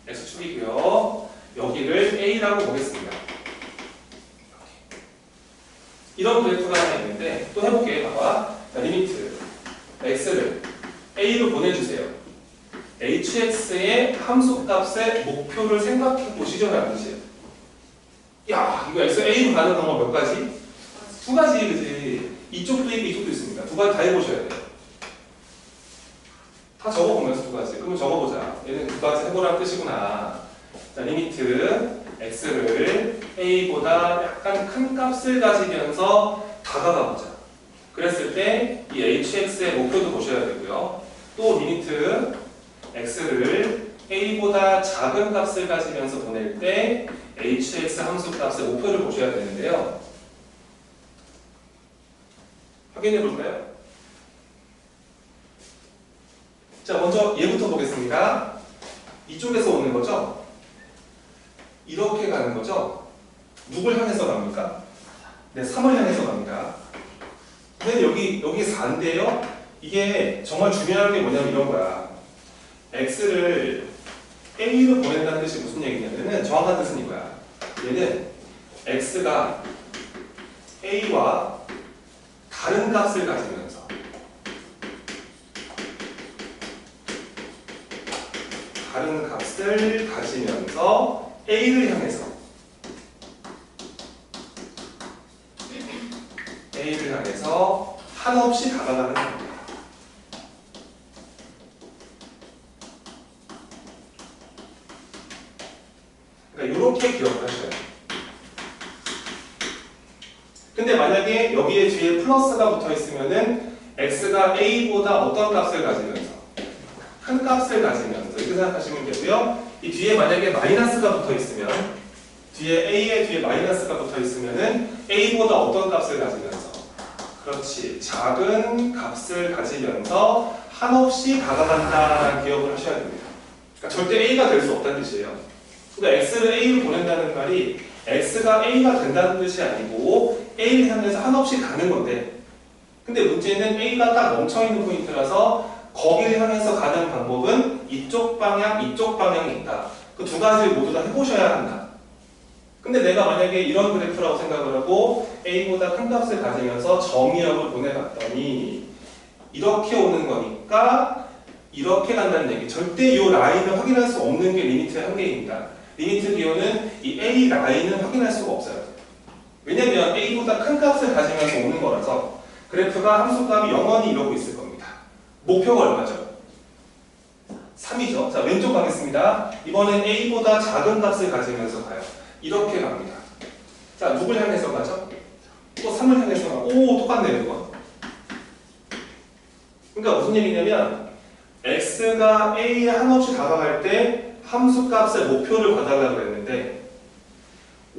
x축이고요. 여기를 a라고 보겠습니다. 이런 그래프가 하나 있는데 또 해볼게요. 봐봐. 자, 리미트 x를 a로 보내주세요. hx의 함수값의 목표를 생각해 보시죠. 라는 뜻이에요. 야, 이거 x a로 가는 방법 몇 가지? 두 가지, 그지? 이쪽도 있고 이쪽도 있습니다. 두 가지 다 해보셔야 돼요. 다 적어보면서 두 가지. 그러면 적어보자. 얘는 두 가지 해보라는 뜻이구나. 자, 리미트 x를 a보다 약간 큰 값을 가지면서 다가가보자. 그랬을 때 이 hx의 목표도 보셔야 되고요. 또 리미트 x를 a보다 작은 값을 가지면서 보낼 때 hx 함수 값의 목표를 보셔야 되는데요. 확인해 볼까요? 자, 먼저 얘부터 보겠습니다. 이쪽에서 오는 거죠? 이렇게 가는 거죠? 누굴 향해서 갑니까? 네, 3을 향해서 갑니다. 근데 여기 4인데요? 이게 정말 중요한 게 뭐냐면 이런 거야. x를 a로 보낸다는 뜻이 무슨 얘기냐면은 정확한 뜻은 이거야. 얘는 x가 a와 다른 값을 가지면서 a를 향해서 한없이 다가가는 겁니다. 그러니까 이렇게 기억하셔야 돼요. 근데 만약에 여기에 뒤에 플러스가 붙어 있으면은 x가 a보다 어떤 값을 가지면서 큰 값을 가지면서 이렇게 생각하시면 되고요. 이 뒤에 만약에 마이너스가 붙어 있으면 a의 뒤에 마이너스가 붙어 있으면은 a보다 어떤 값을 가지면서 그렇지 작은 값을 가지면서 한없이 다가간다는 기억을 하셔야 됩니다. 그러니까 절대 a가 될 수 없다는 뜻이에요. 그러니까 x를 a로 보낸다는 말이 x가 a가 된다는 뜻이 아니고 a를 향해서 한없이 가는 건데 근데 문제는 a가 딱 멈춰있는 포인트라서 거기를 향해서 가는 방법은 이쪽 방향이 있다. 그 두 가지를 모두 다 해보셔야 한다. 근데 내가 만약에 이런 그래프라고 생각을 하고 a보다 큰 값을 가지면서 정의역을 보내봤더니 이렇게 오는 거니까 이렇게 간다는 얘기. 절대 이 라인을 확인할 수 없는 게 리미트의 한계입니다. 리미트 기호는 이 a 라인을 확인할 수가 없어요. 왜냐면 a보다 큰 값을 가지면서 오는 거라서 그래프가 함수값이 영원히 이러고 있을 겁니다. 목표가 얼마죠? 3이죠. 자, 왼쪽 가겠습니다. 이번엔 a보다 작은 값을 가지면서 가요. 이렇게 갑니다. 자, 누굴 향해서 가죠? 또 3을 향해서 가고 오, 똑같네요. 이거. 그러니까 무슨 얘기냐면 x가 a에 한없이 다가갈 때 함수값의 목표를 봐달라고 했는데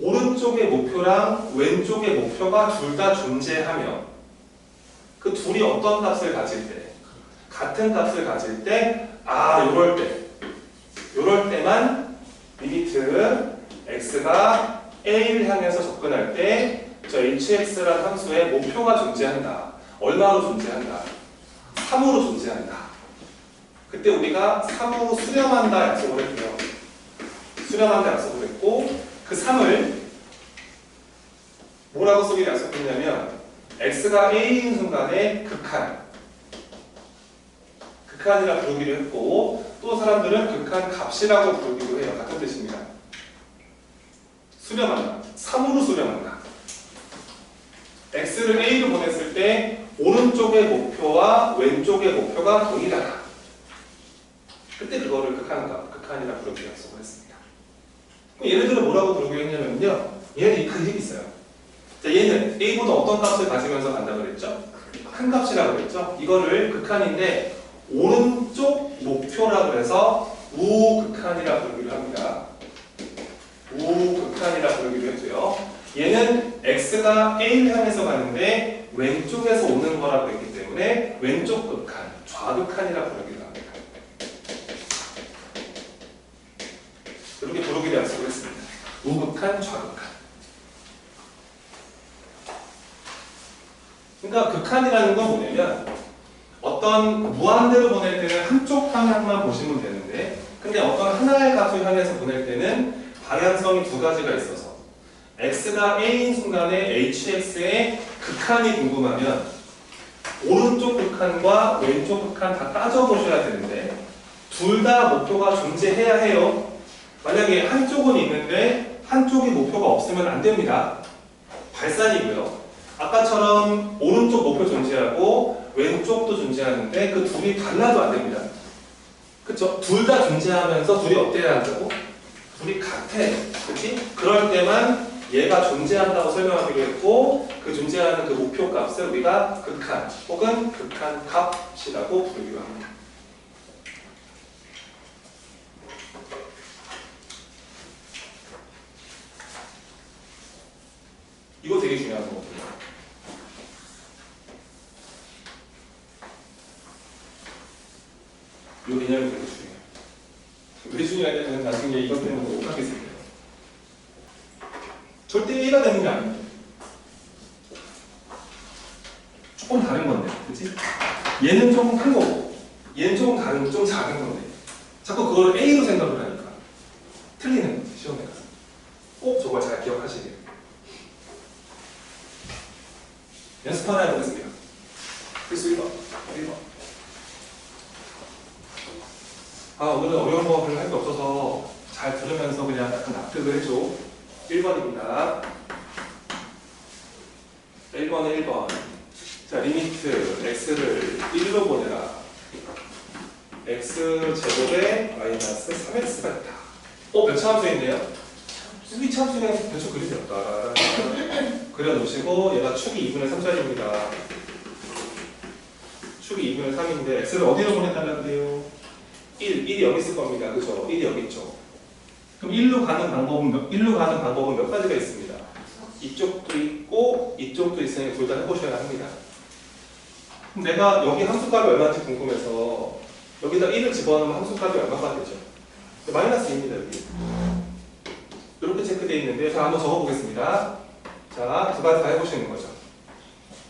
오른쪽의 목표랑 왼쪽의 목표가 둘 다 존재하며 그 둘이 어떤 값을 가질 때 같은 값을 가질 때 요럴 때만 리미트 x가 a를 향해서 접근할 때 저 hx라는 함수의 목표가 존재한다. 얼마로 존재한다? 3으로 존재한다. 그때 우리가 3으로 수렴한다 약속을 했고요. 수렴한다 약속을 했고 그 3을 뭐라고 쓰기로 약속했냐면 x가 a인 순간에 극한이라 부르기로 했고 또 사람들은 극한 값이라고 부르기로 해요. 같은 뜻입니다. 수렴한다. 3으로 수렴한다. x를 a로 보냈을 때 오른쪽의 목표와 왼쪽의 목표가 동일하다. 그때 그 그거를 극한이라 부르기로 약속을 했습니다. 그럼 얘네들은 뭐라고 부르기로 했냐면요. 얘는 그 힘이 있어요. 자, 얘는 A보다 어떤 값을 가지면서 간다고 그랬죠? 큰 값이라고 그랬죠? 이거를 극한인데 오른쪽 목표라고 해서 우극한이라 부르기로 합니다. 우극한이라 부르기로 했고요. 얘는 x가 A를 향해서 가는데 왼쪽에서 오는 거라고 했기 때문에 왼쪽 극한, 좌극한이라 부르기로 합니다. 이렇게 부르기로 약속을 했습니다. 우극한, 좌극한. 그러니까 극한이라는 건 뭐냐면 어떤 무한대로 보낼 때는 한쪽 방향만 보시면 되는데 근데 어떤 하나의 값을 향해서 보낼 때는 방향성이 두 가지가 있어서 x가 a인 순간에 hx의 극한이 궁금하면 오른쪽 극한과 왼쪽 극한 다 따져보셔야 되는데 둘 다 목표가 존재해야 해요. 만약에 한쪽은 있는데 한쪽이 목표가 없으면 안 됩니다. 발산이고요. 아까처럼 오른쪽 목표 존재하고 왼쪽도 존재하는데 그 둘이 달라도 안 됩니다. 그쵸? 둘 다 존재하면서 둘이 어때야 한다고? 둘이 같아. 그치? 그럴 때만 얘가 존재한다고 설명하기로 했고 그 존재하는 그 목표 값을 우리가 극한 혹은 극한 값이라고 부르기로 합니다. 이거 되게 중요한 거거든요. 이 개념이 되게 중요해요. 왜 중요하냐면 나중에 이것 때문에 못 하겠습니다. 절대 A가 되는 게 아닙니다. 조금 다른 건데, 그치? 얘는 조금 큰 거고, 얘는 조금 다른, 좀 작은 건데, 자꾸 그걸 A로 생각을 하니까 틀리는 거지, 시험에 가서. 꼭 저걸 잘 기억하시게요. 연습 하나 해보겠습니다. 필수 1번. 오늘은 어려운 거 별로 할 게 없어서 잘 들으면서 그냥 약간 납득을 해줘. 1번입니다. 1번에 1번. 자, 리미트 x를 1로 보내라. x제곱에 마이너스 3x가 있다. 몇 차 함수인데요? 여기 차 함수 그냥 대충 그리세요. 그려놓으시고 얘가 축이 2분의 3짜리입니다. 축이 2분의 3인데 x를 어디로 보내달라고 그래요? 1이 여기 있을 겁니다. 그죠? 1이 여기 있죠. 그럼 1로 가는 방법은 몇 가지가 있습니다. 이쪽도 있고 이쪽도 있으니 둘 다 해보셔야 합니다. 그럼 내가 여기 함수값이 얼마인지 궁금해서 여기다 1을 집어넣으면 함수값이 얼마가 되죠? 마이너스 2입니다. 여기. 이렇게 체크되어 있는데 자, 한번 적어보겠습니다. 자, 두 가지 다 해보시는 거죠.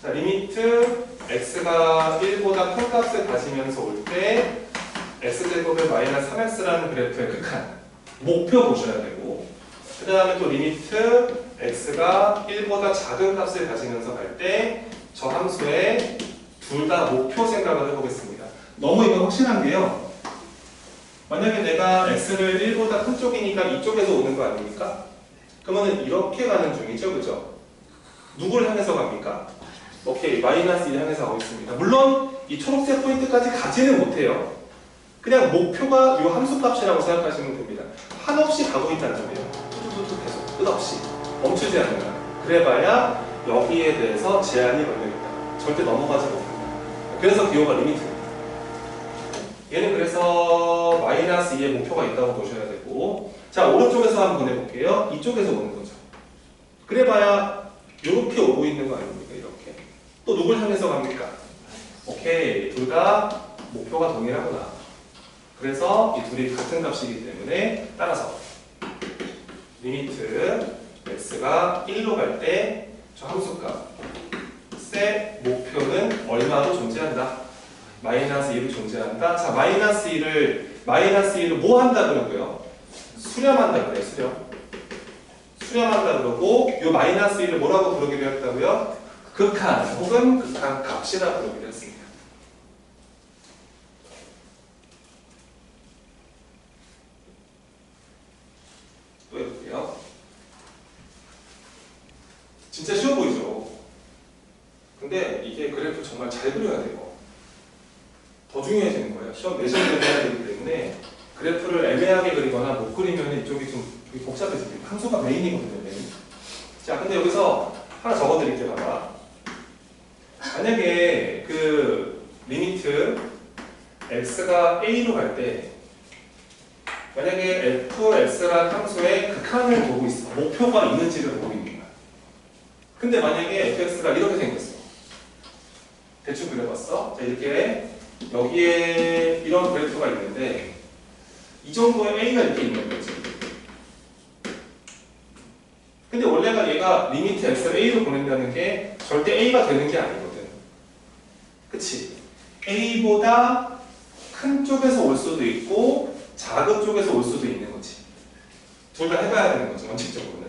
자, 리미트 x가 1보다 큰 값을 가지면서 올 때 x제곱의 마이너스 3x라는 그래프의 극한 목표 보셔야 되고 그 다음에 또 리미트 x가 1보다 작은 값을 가지면서 갈 때 저 함수의 둘 다 목표 생각을 해보겠습니다. 너무 이거 확실한 게요. 만약에 내가 x를 1보다 큰 쪽이니까 이쪽에서 오는 거 아닙니까? 그러면 이렇게 가는 중이죠. 그죠? 누구를 향해서 갑니까? 오케이, 마이너스 1 향해서 가고 있습니다. 물론 이 초록색 포인트까지 가지는 못해요. 그냥 목표가 이 함수값이라고 생각하시면 됩니다. 한없이 가고 있다는 점이에요. 툭툭툭 계속 끝없이 멈추지 않는다. 그래봐야 여기에 대해서 제한이 걸려있다. 절대 넘어가지 못한다. 그래서 기호가 리미트입니다. 얘는 그래서 마이너스 2의 목표가 있다고 보셔야 되고 자, 오른쪽에서 한번 보내볼게요. 이쪽에서 오는 거죠. 그래봐야 이렇게 오고 있는 거 아닙니까? 이렇게. 또 누굴 향해서 갑니까? 오케이, 둘 다 목표가 동일하구나. 그래서 이 둘이 같은 값이기 때문에 따라서 리미트 x가 1로 갈 때 저 함수값의 목표는 얼마로 존재한다? 마이너스 2로 존재한다. 자, 마이너스 2를 뭐 한다 그러고요? 수렴한다 그래요. 수렴한다 그러고 이 마이너스 2를 뭐라고 부르기로 했다고요? 극한 혹은 극한 값이라 부르기로 했습니다. 또 해볼게요. 진짜 쉬워 보이죠? 근데 이게 그래프 정말 잘 그려야 돼요. 더 중요해지는 거예요. 시험 내신을 해야 되기 때문에 그래프를 애매하게 그리거나 못 그리면 이쪽이 좀 복잡해집니다. 함수가 메인이거든요, 메인. 자, 근데 여기서 하나 적어 드릴게요, 봐봐. 만약에 그 리미트 x가 a로 갈 때 만약에 fx라는 함수의 극한을 보고 있어. 목표가 있는지를 보고 있는 거야. 근데 만약에 fx가 이렇게 생겼어. 대충 그려봤어. 자, 이렇게 여기에 이런 그래프가 있는데 이 정도의 a가 이렇게 있는 거지. 근데 원래가 얘가 리미트 x를 a로 보낸다는 게 절대 a가 되는 게 아니거든. 그치? a보다 큰 쪽에서 올 수도 있고 작은 쪽에서 올 수도 있는 거지. 둘 다 해봐야 되는 거죠, 원칙적으로는.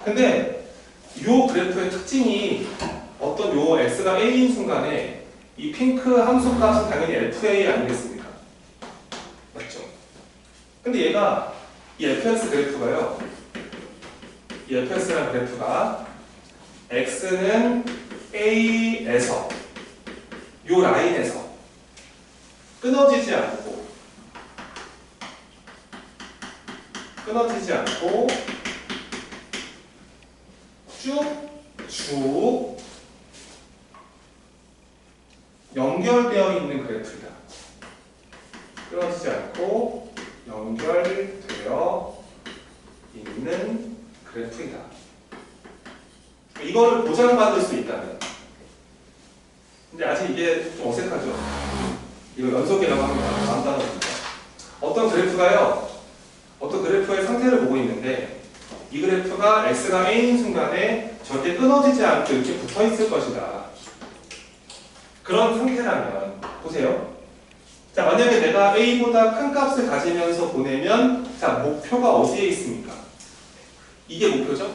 근데 이 그래프의 특징이 어떤 요 x가 a인 순간에 이 핑크 함수값은 당연히 fa 아니겠습니까? 맞죠? 근데 얘가 이 fx 그래프가요, 이 fx라는 그래프가 x는 a에서 요 라인에서 끊어지지 않고 쭉 연결되어 있는 그래프이다. 끊어지지 않고 연결되어 있는 그래프이다. 이거를 보장받을 수 있다면. 근데 아직 이게 좀 어색하죠? 이거 연속이라고 합니다. 다음 단어입니다. 어떤 그래프가요, 어떤 그래프의 상태를 보고 있는데 이 그래프가 x가 a인 순간에 절대 끊어지지 않고 이렇게 붙어 있을 것이다. 그런 상태라면 보세요. 자, 만약에 내가 a보다 큰 값을 가지면서 보내면 자, 목표가 어디에 있습니까? 이게 목표죠?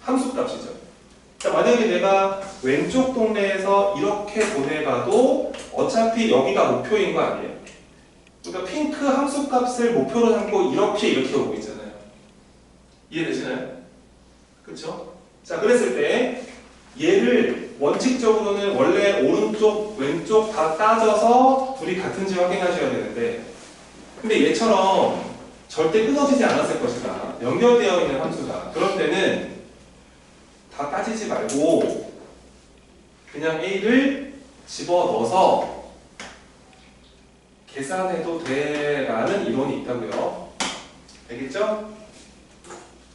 함수값이죠. 자, 만약에 내가 왼쪽 동네에서 이렇게 보내봐도 어차피 여기가 목표인 거 아니에요? 그러니까 핑크 함수값을 목표로 삼고 이렇게 오고 있잖아요. 이해되시나요? 그렇죠? 자, 그랬을 때 얘를 원칙적으로는 원래 오른쪽, 왼쪽 다 따져서 둘이 같은지 확인하셔야 되는데 근데 얘처럼 절대 끊어지지 않았을 것이다. 연결되어 있는 함수다. 그럴 때는 다 따지지 말고 그냥 a를 집어넣어서 계산해도 돼라는 이론이 있다고요. 알겠죠?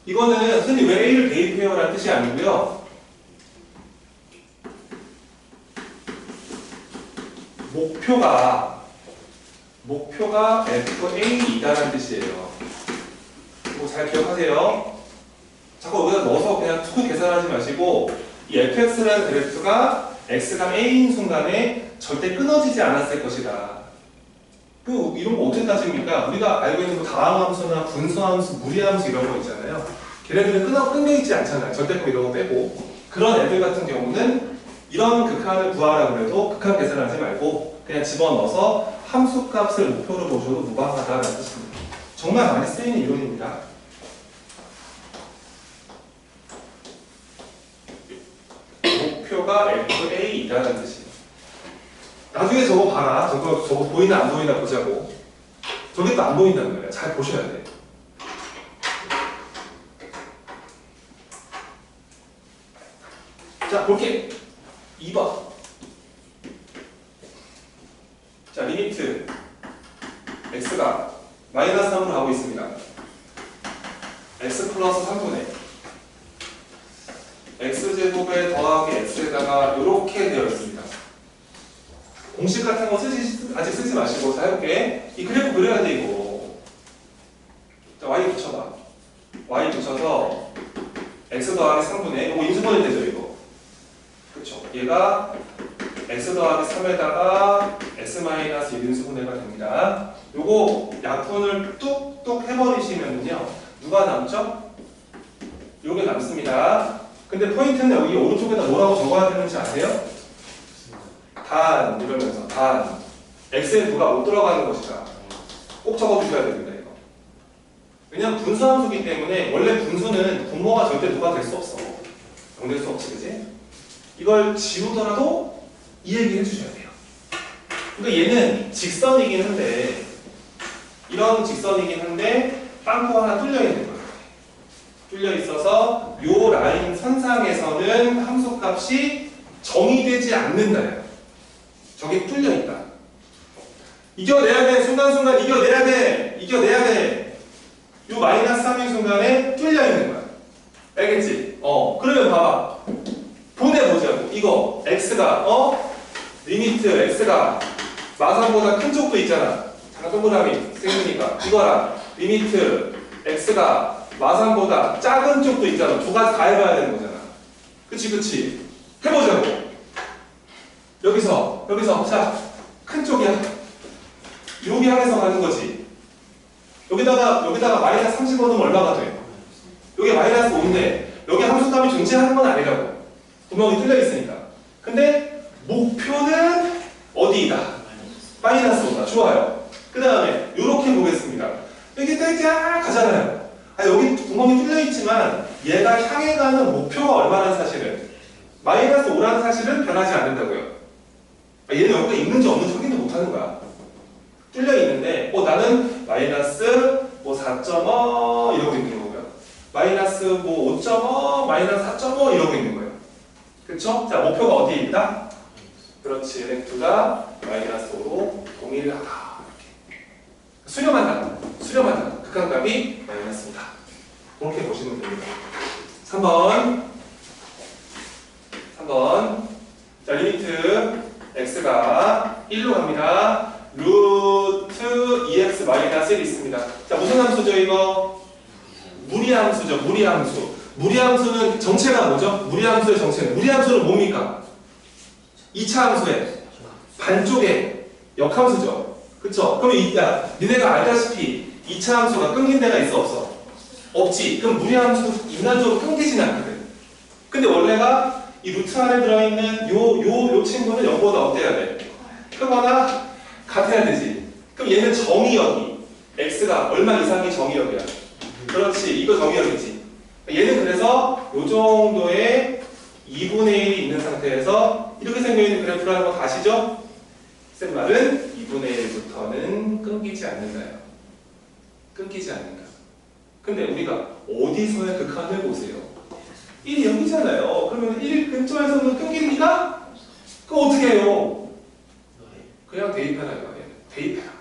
이거는 선생님 왜 a를 대입해요? 라는 뜻이 아니고요. 목표가 FA이다라는 뜻이에요. 이거 잘 기억하세요. 자꾸 여기다 넣어서 그냥 툭 계산하지 마시고 이 fx라는 그래프가 x가 a인 순간에 절대 끊어지지 않았을 것이다. 이런 거 어떻게 따집니까? 우리가 알고 있는 다항함수나 분수함수, 무리함수 이런 거 있잖아요. 걔네들은 끊겨있지 않잖아요. 절대값 이런 거 빼고. 그런 애들 같은 경우는 이런 극한을 구하라고 해도 극한 계산하지 말고 그냥 집어넣어서 함수값을 목표로 보셔도 무방하다라는 뜻입니다. 정말 많이 쓰이는 이론입니다. 목표가 FA이다라는 뜻이에요. 나중에 저거 봐라. 저거 보이나 안 보이나 보자고. 저게 또 안 보인다는 거예요. 잘 보셔야 돼. 자, 볼게. 2번. 자, 리미트 x가 마이너스 3으로 가고 있습니다. x 플러스 3분의 x제곱에 더하기 x에다가 이렇게 되어 있습니다. 공식 같은 거 아직 쓰지 마시고 자, 해볼게. 이 그래프 그려야 돼, 이거. 자, y 붙여봐. y 붙여서 x 더하기 3분의 이거 인수분해 되죠, 이거. 그쵸? 얘가 x 더하기 3에다가 s-1 인수분해가 됩니다. 요거 약분을 뚝뚝 해버리시면요 누가 남죠? 요게 남습니다. 근데 포인트는 여기 오른쪽에다 뭐라고 적어야 되는지 아세요? 단 이러면서 단 x에 누가 못 들어가는 것이다. 꼭 적어주셔야 됩니다. 이거. 왜냐면 분수함수기 때문에 원래 분수는 분모가 절대 누가 될 수 없어. 정될 수 없지, 그지? 이걸 지우더라도 이 얘기 해주셔야 돼요. 그러니까 얘는 직선이긴 한데 이런 직선이긴 한데 빵꾸 하나 뚫려 있는 거예요. 뚫려 있어서 요 라인 선상에서는 함수값이 정의되지 않는다요. 저게 뚫려 있다. 이겨내야 돼. 순간순간 이겨내야 돼. 이겨내야 돼. 요 마이너스 3인 순간에 뚫려 있는 거야. 알겠지? 그러면 봐봐. 보내보자고. 이거 x가 리미트 x가 마산보다 큰 쪽도 있잖아. 작은 동그라미 생기니까 이거랑 리미트 x가 마산보다 작은 쪽도 있잖아. 두 가지 다 해봐야 되는 거잖아. 그치? 해보자고. 여기서 자, 큰 쪽이야. 여기 향해서 가는 거지. 여기다가 마이너스 30 넣으면 얼마가 돼? 여기 마이너스 5인데 여기 함수값이 존재하는 건 아니라고. 구멍이 뚫려 있으니까. 근데 목표는 어디이다? 마이너스 5다. 좋아요. 그 다음에 이렇게 보겠습니다. 여기 딱 가잖아요. 여기 구멍이 뚫려 있지만 얘가 향해 가는 목표가 얼마라는 사실은 마이너스 5라는 사실은 변하지 않는다고요. 얘는 여기가 있는지 없는지 확인도 못하는 거야. 뚫려 있는데 나는 마이너스 4.5 이러고 있는 거고요. 마이너스 5.5 마이너스 4.5 이러고 있는 거예요. 그쵸? 자, 목표가 어디에 있다? 그렇지. 렉트가 마이너스 5로 동일하다. 이렇게. 수렴한다. 극한값이 마이너스 5다. 그렇게 보시면 됩니다. 3번. 자, 리미트 x가 1로 갑니다. 루트 2x 마이너스 1이 있습니다. 자, 무슨 함수죠, 이거? 무리함수죠, 무리함수. 무리함수는 정체가 뭐죠? 무리함수의 정체는. 무리함수는 뭡니까? 2차 함수의 반쪽의 역함수죠. 그쵸? 그럼 니네가 알다시피 2차 함수가 끊긴 데가 있어, 없어? 없지. 그럼 무리함수도 인간적으로 끊기지는 않거든. 근데 원래가 이 루트 안에 들어있는 요 친구는 0보다 어때야 돼? 크거나 같아야 되지. 그럼 얘는 정의역이 x가 얼마 이상이 정의역이야. 그렇지. 이거 정의역이지. 얘는 그래서 요 정도의 2분의 1이 있는 상태에서 이렇게 생겨있는 그래프라는 거 아시죠? 쌤 말은 2분의 1부터는 끊기지 않는다요. 끊기지 않는다. 근데 우리가 어디서의 극한을 보세요? 1이 여기잖아요. 그러면 1 근처에서는 끊깁니까? 그럼 어떻게 해요? 그냥 대입해라 이거예요. 대입해라.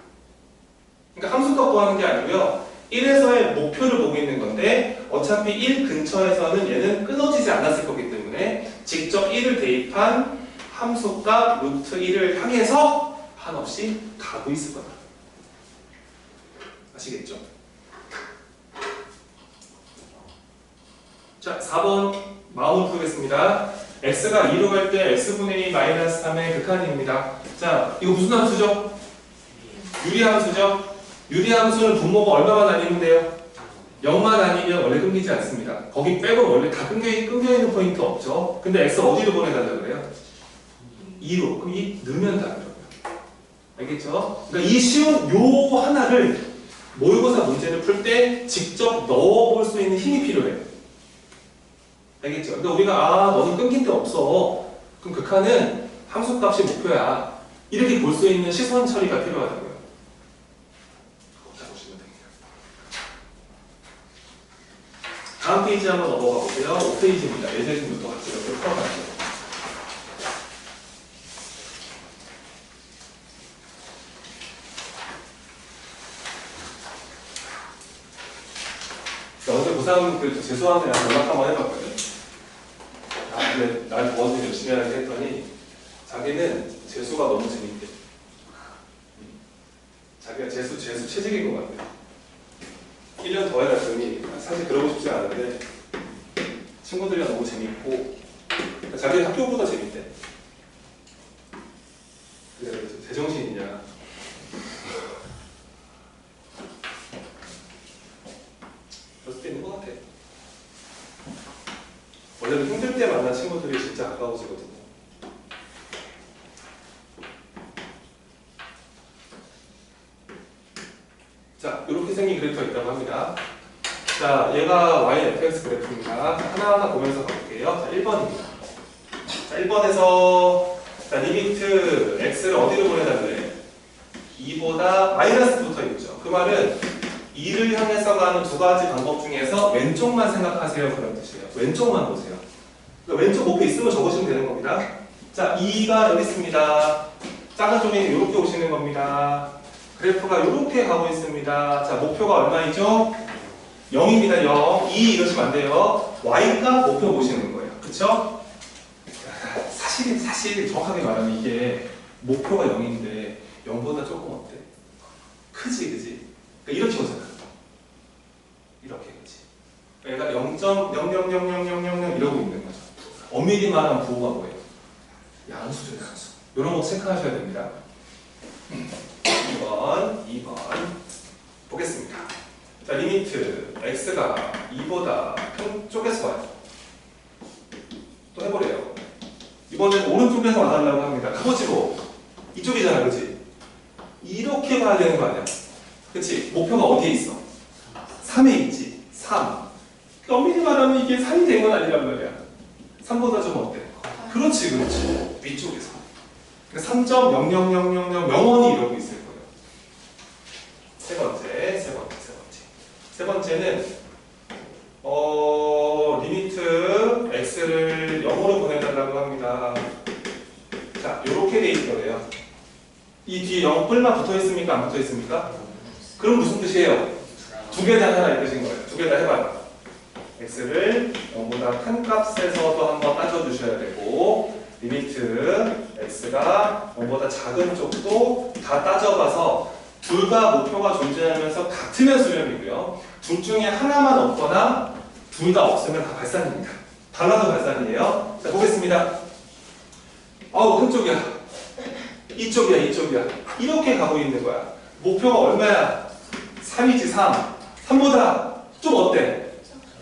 그러니까 함수값 구하는 게 아니고요. 1에서의 목표를 보고 있는 건데 어차피 1 근처에서는 얘는 끊어지지 않았을 거기 때문에 직접 1을 대입한 함수값 루트 1을 향해서 한없이 가고 있을 거다. 아시겠죠? 자, 4번 마음을 풀겠습니다. x가 2로 갈 때 x분의 2 마이너스 3의 극한입니다. 자, 이거 무슨 함수죠? 유리함수죠? 유리함수는 분모가 얼마만 아니면 돼요? 0만 아니면 원래 끊기지 않습니다. 거기 빼고 원래 다 끊겨있는 포인트 없죠? 근데 x 어디로 보내달라고 그래요? 2로. 그럼 2 넣으면 다르고요. 알겠죠? 그러니까 이 쉬운 요 하나를 모의고사 문제를 풀 때 직접 넣어볼 수 있는 힘이 필요해요. 알겠죠? 그러니까 우리가 너는 끊긴 데 없어. 그럼 극한은 함수값이 목표야. 이렇게 볼 수 있는 시선 처리가 필요하다고요. 자, 보시면 됩니다. 다음 페이지 한번 넘어가 보세요. 5페이지입니다. 예제집부터 같이 이렇게 풀어가죠. 어제 고3 그 재수하는 애랑 연락 한번 해봤거든. 근데 날 도와주면 열심히 하게 했더니 자기는 재수가 너무 재밌대. 자기가 재수 체질인 것 같아. 1년 더 해놨더니 사실 그러고 싶지 않은데 친구들이랑 너무 재밌고 자기 학교보다 재밌대. 그래, 제정신이냐. 그럴 수도 있는 것 같아. 원래는 힘들 때 만난 친구들이 진짜 가까워지거든요. 자, 이렇게 생긴 그래프가 있다고 합니다. 자, 얘가 y-fx 그래프입니다. 하나하나 보면서 가볼게요. 자, 1번입니다. 자, 1번에서 자, 리미트 x를 어디로 보내달래? 2보다 마이너스 붙어 있죠. 그 말은 2를 향해서 가는 두 가지 방법 중에서 왼쪽만 생각하세요. 그런 뜻이에요. 왼쪽만 보세요. 그러니까 왼쪽 목표 있으면 적으시면 되는 겁니다. 자, 2가 여기 있습니다. 작은 종이는 이렇게 오시는 겁니다. 그래프가 이렇게 가고 있습니다. 자, 목표가 얼마이죠? 0입니다. 0. 2 이러시면 안 돼요. Y가 목표 보시는 거예요. 그쵸? 사실 정확하게 말하면 이게 목표가 0인데 0보다 조금 어때? 크지, 그지? 그러니까 이렇게 오잖아. 이렇게, 그지? 그러니까 0.000000 이러고 있는 거죠. 엄밀히말하면 부호가 뭐예요? 양수죠, 양수. 이런 거 체크하셔야 됩니다. 2번 보겠습니다. 자, 리미트 x가 2보다 큰 쪽에서 와요. 또 해보래요. 이번엔 오른쪽에서 와달라고 합니다. 가보지 뭐. 이쪽이잖아, 그치? 이렇게 가야 되는 거 아니야? 그치? 목표가 어디에 있어? 3에 있지. 3. 엄밀히 말하면 이게 3이 된 건 아니란 말이야. 3보다 좀 어때? 그렇지. 위쪽에서. 그러니까 3.000000 영원히 이러고 있을 거예요. 세 번째는 리미트 x를 0으로 보내달라고 합니다. 자, 이렇게 돼 있거든요. 이 뒤에 0 뿔만 붙어 있습니까? 안 붙어 있습니까? 그럼 무슨 뜻이에요? 두 개 다 해라 이 뜻인 거예요. 두 개 다 해봐요. x를 0보다 큰 값에서도 한번 따져주셔야 되고, 리미트 x가 0보다 작은 쪽도 다 따져봐서 둘 다 목표가 존재하면서 같으면 수렴이고요. 둘 중에 하나만 없거나 둘 다 없으면 다 발산입니다. 달라도 발산이에요. 자, 보겠습니다. 큰 쪽이야. 이쪽이야. 이렇게 가고 있는 거야. 목표가 얼마야? 3이지, 3. 3보다 좀 어때?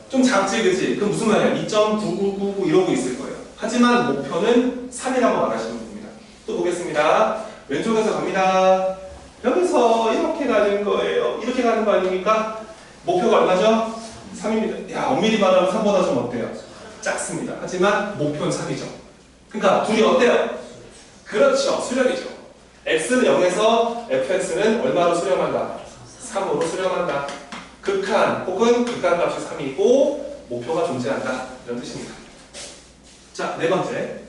좀 작지, 그치? 그럼 무슨 말이야? 2.9999 이러고 있을 거예요. 하지만 목표는 3이라고 말하시면 됩니다. 또 보겠습니다. 왼쪽에서 갑니다. 여기서 이렇게 가는 거예요. 이렇게 가는 거 아닙니까? 목표가 얼마죠? 3입니다. 야, 엄밀히 말하면 3보다 좀 어때요? 작습니다. 하지만 목표는 3이죠. 그러니까 둘이 어때요? 그렇죠. 수렴이죠. x는 0에서 fx는 얼마로 수렴한다? 3으로 수렴한다. 극한 혹은 극한값이 3이고 목표가 존재한다. 이런 뜻입니다. 자, 네 번째.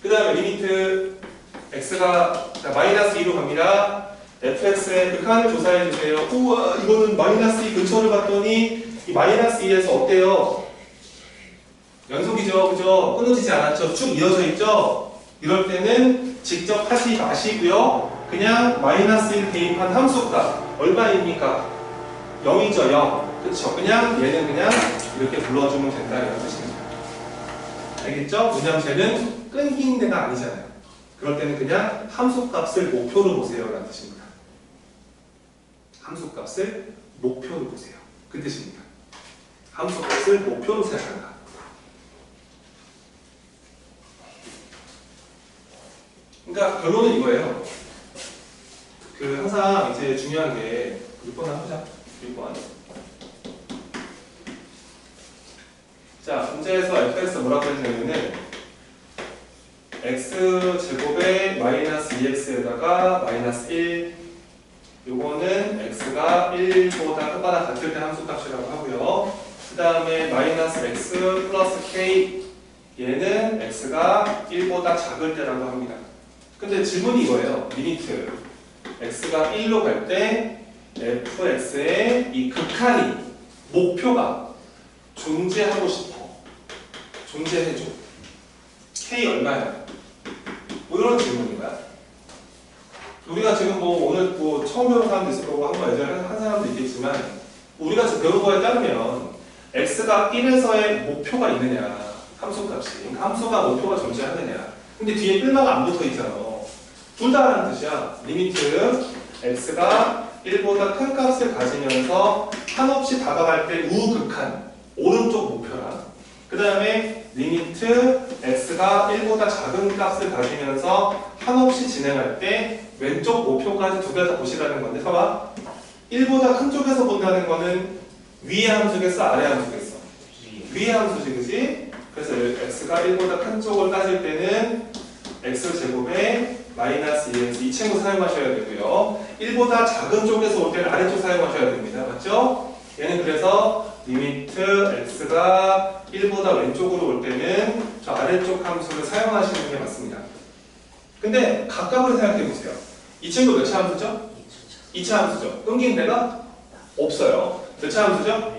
그 다음에 리미트 x가 마이너스 2로 갑니다. fx의 극한을 조사해 주세요. 우와, 이거는 마이너스 2 근처를 봤더니 이 마이너스 2에서 어때요? 연속이죠, 그죠? 끊어지지 않았죠? 쭉 이어져 있죠? 이럴 때는 직접 하지 마시고요. 그냥 마이너스 1 대입한 함수값 얼마입니까? 0이죠, 0. 그쵸? 그냥 얘는 그냥 이렇게 불러주면 된다 이런 뜻입니다. 알겠죠? 왜냐하면 쟤는 끊긴 데가 아니잖아요. 그럴 때는 그냥 함수값을 목표로 보세요 라는 뜻입니다. 함수값을 목표로 보세요. 그 뜻입니다. 함수값을 목표로 생각한다. 그러니까 결론은 이거예요. 항상 이제 중요한 게 6번 한번 보자. 6번. 자, 문제에서 fx 뭐라고 했냐면은 x제곱에 마이너스 2x에다가 마이너스 1 요거는 x가 1보다 끝바닥 같을 때 함수값이라고 하고요. 그 다음에 마이너스 x 플러스 k 얘는 x가 1보다 작을 때라고 합니다. 근데 질문이 이거예요. 리미트 x가 1로 갈 때 fx의 이 극한이 목표가 존재하고 싶어. 존재해줘. k 얼마야? 뭐 이런 질문인 거야. 우리가 지금 뭐 오늘 뭐 처음 배우는 사람도 있을 거고 한번 예전에 한 사람도 있겠지만 우리가 지금 배운 거에 따르면 x가 1에서의 목표가 있느냐 함수값이 함수가 목표가 존재하느냐 근데 뒤에 뿔마가 안 붙어 있잖아. 둘 다라는 뜻이야. 리미트 x가 1보다 큰 값을 가지면서 한없이 다가갈 때 우극한 오른쪽 목표랑 그 다음에 리미트 x가 1보다 작은 값을 가지면서 한없이 진행할 때 왼쪽 목표까지 두 개 다 보시라는 건데 봐봐. 1보다 큰 쪽에서 본다는 거는 위의 함수겠어? 아래 함수겠어? 위의 함수지, 그치? 그래서 x가 1보다 큰 쪽을 따질 때는 x제곱에 마이너스 2x 이 친구 사용하셔야 되고요. 1보다 작은 쪽에서 올 때는 아래쪽 사용하셔야 됩니다. 맞죠? 얘는 그래서 리미트 x가 1보다 왼쪽으로 올 때는 저 아래쪽 함수를 사용하시는 게 맞습니다. 근데 각각으로 생각해 보세요. 이 친구 몇 차 함수죠? 2차 함수죠. 끊긴 데가 없어요. 몇 차 함수죠?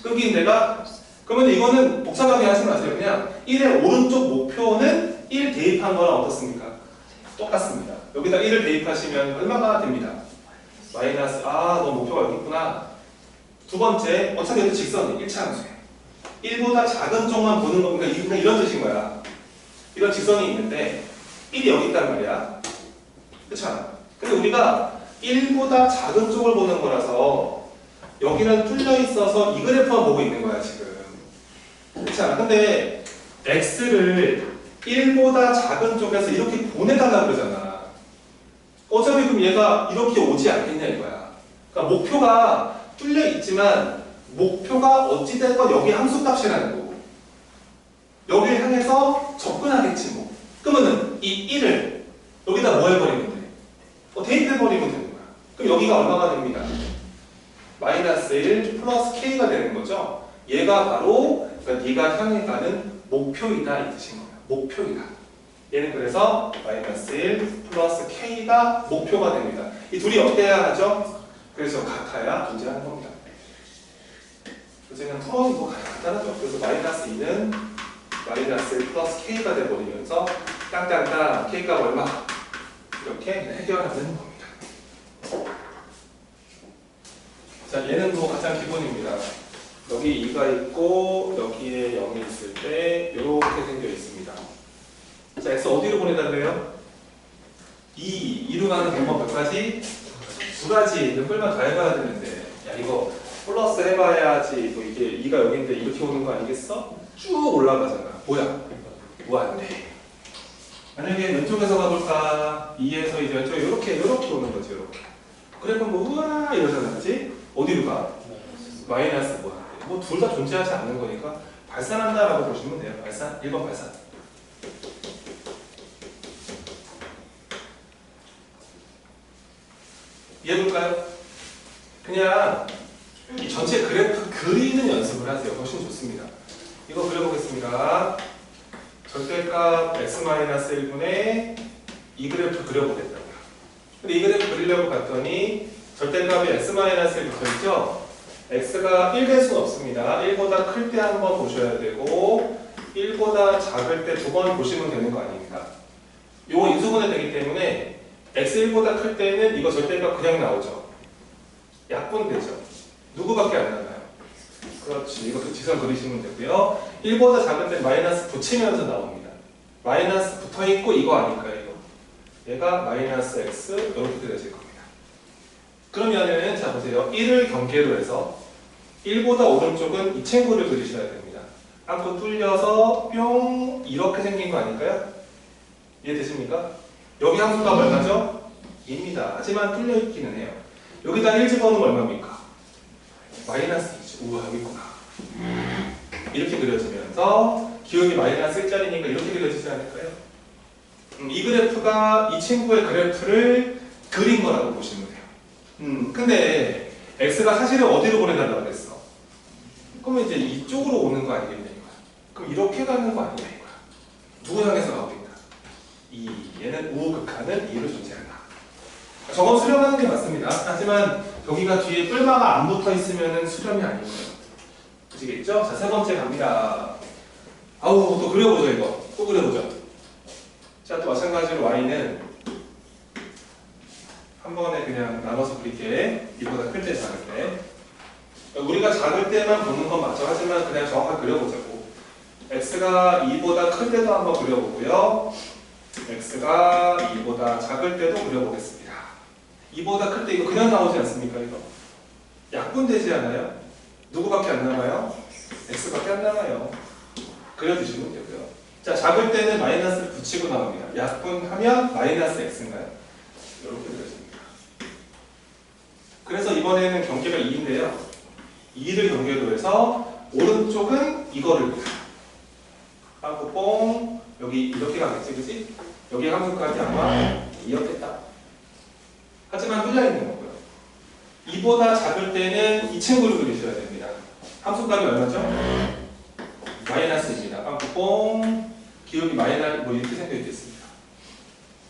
끊긴 데가. 그러면 이거는 복잡하게 하지 마세요. 그냥 1의 오른쪽 목표는 1 대입한 거랑 어떻습니까? 똑같습니다. 여기다 1을 대입하시면 얼마가 됩니다? 마이너스, 너 목표가 여기 있구나. 두 번째, 어차피 이것도 직선이 1차 함수예요. 1보다 작은 쪽만 보는 겁니까? 이런 뜻인 거야. 이런 직선이 있는데 1이 여기 있단 말이야. 그렇잖아. 근데 우리가 1보다 작은 쪽을 보는 거라서 여기는 뚫려 있어서 이 그래프만 보고 있는 거야 지금. 그렇잖아. 근데 x를 1보다 작은 쪽에서 이렇게 보내달라 그러잖아. 어차피 그럼 얘가 이렇게 오지 않겠냐 이거야. 그러니까 목표가 뚫려 있지만 목표가 어찌됐건 여기 함수값이라는 거고 여기를 향해서 접근하겠지 뭐. 그러면은 이 1을 여기다 뭐 해버리면 돼? 대입해버리면 되는 거야. 그럼 여기가 얼마가 됩니다? 마이너스 1 플러스 k가 되는 거죠. 얘가 바로 그러니까 네가 향해 가는 목표이다 이 뜻인 거야. 목표이다. 얘는 그래서 마이너스 1 플러스 k가 목표가 됩니다. 이 둘이 어떻게 해야 하죠? 그래서 같아야 존재하는 겁니다. 그래서 그냥 풀어는 뭐 간단하죠. 그래서 마이너스 2는 마이너스 1 플러스 k가 돼버리면서 땅땅땅 k값 얼마? 이렇게 해결하는 겁니다. 자, 얘는 뭐 가장 기본입니다. 여기 2가 있고 여기에 0이 있을 때 이렇게 생겨 있습니다. 자, x 어디로 보내달래요? 2로 가는 방법 몇 가지? 두 가지. 몇글만 다 해봐야 되는데 야 이거 플러스 해봐야지. 뭐 이게 2가 여기인데 이렇게 오는 거 아니겠어? 쭉 올라가잖아. 뭐야? 무한대. 만약에 왼쪽에서 가볼까? 2에서 이제 왼쪽에 이렇게 오는 거지. 이렇게. 그래 그럼 뭐 우와 이러잖아. 그치? 어디로 가? 마이너스 무한대. 뭐 둘 다 존재하지 않는 거니까 발산한다라고 보시면 돼요. 발산. 1번 발산. 이해해볼까요? 그냥 이 전체 그래프 그리는 연습을 하세요. 훨씬 좋습니다. 이거 그려보겠습니다. 절대값 x-1분의 이 그래프 그려보겠다고요. 근데 이 그래프 그리려고 봤더니 절대값이 x-1 붙어있죠? x가 1 될 수는 없습니다. 1보다 클 때 한 번 보셔야 되고 1보다 작을 때 두 번 보시면 되는 거 아닙니까? 요거 인수분해 되기 때문에 x1보다 클 때는 이거 절대값 그냥 나오죠. 약분되죠. 누구밖에 안 나와요? 그렇지. 이것도 지선 그리시면 되고요. 1보다 작은 때 마이너스 붙이면서 나옵니다. 마이너스 붙어있고 이거 아닐까요? 이거? 얘가 마이너스 x 이렇게 그려질 겁니다. 그러면은 자 보세요. 1을 경계로 해서 1보다 오른쪽은 이 친구를 그리셔야 됩니다. 한번 뚫려서 뿅 이렇게 생긴 거 아닐까요? 이해되십니까? 여기 함수가 얼마죠? 2입니다. 하지만 뚫려 있기는 해요. 여기다 1 집어넣으면 얼마입니까? 마이너스 2죠. 우와 여기 있구나. 이렇게 그려지면서 기울기 마이너스 1짜리니까 이렇게 그려지지 않을까요? 이 그래프가 이 친구의 그래프를 그린 거라고 보시면 돼요. 근데 x가 사실은 어디로 보내달라고 그랬어? 그러면 이제 이쪽으로 오는 거 아니겠냐 이거야. 그럼 이렇게 가는 거 아니냐 이거야. 누구 향해서 가고 있다? 얘는 우극한은 2로 존재한다. 저건 수렴하는 게 맞습니다. 하지만 여기가 뒤에 뿔마가 안 붙어 있으면 수렴이 아니고요. 아시겠죠? 자, 세 번째 갑니다. 아우 또 그려보죠 이거. 또 그려보죠. 자, 또 마찬가지로 y는 한 번에 그냥 나눠서 그릴게. 이보다 클 때 작을 때. 우리가 작을 때만 보는 건 맞죠. 하지만 그냥 정확하게 그려보자고. x가 2보다 클 때도 한번 그려보고요. x가 2보다 작을 때도 그려보겠습니다. 2보다 클 때 이거 그냥 나오지 않습니까? 이거 약분되지 않아요? 누구밖에 안 남아요? x밖에 안 남아요. 그려주시면 되고요. 자, 작을 때는 마이너스를 붙이고 나옵니다. 약분하면 마이너스 x인가요? 이렇게 그려집니다. 그래서 이번에는 경계가 2인데요. 2를 경계로 해서 오른쪽은 이거를 하고 뽕 여기 이렇게 가겠지, 그치? 여기 함수값이 아마 2였겠다. 하지만 뚫려 있는 거고요. 2보다 작을 때는 이 친구를 그리셔야 됩니다. 함수값이 얼마죠? 마이너스입니다. 빵꾸뽕 기울기 마이너스 뭐 이렇게 생겨 있겠습니다.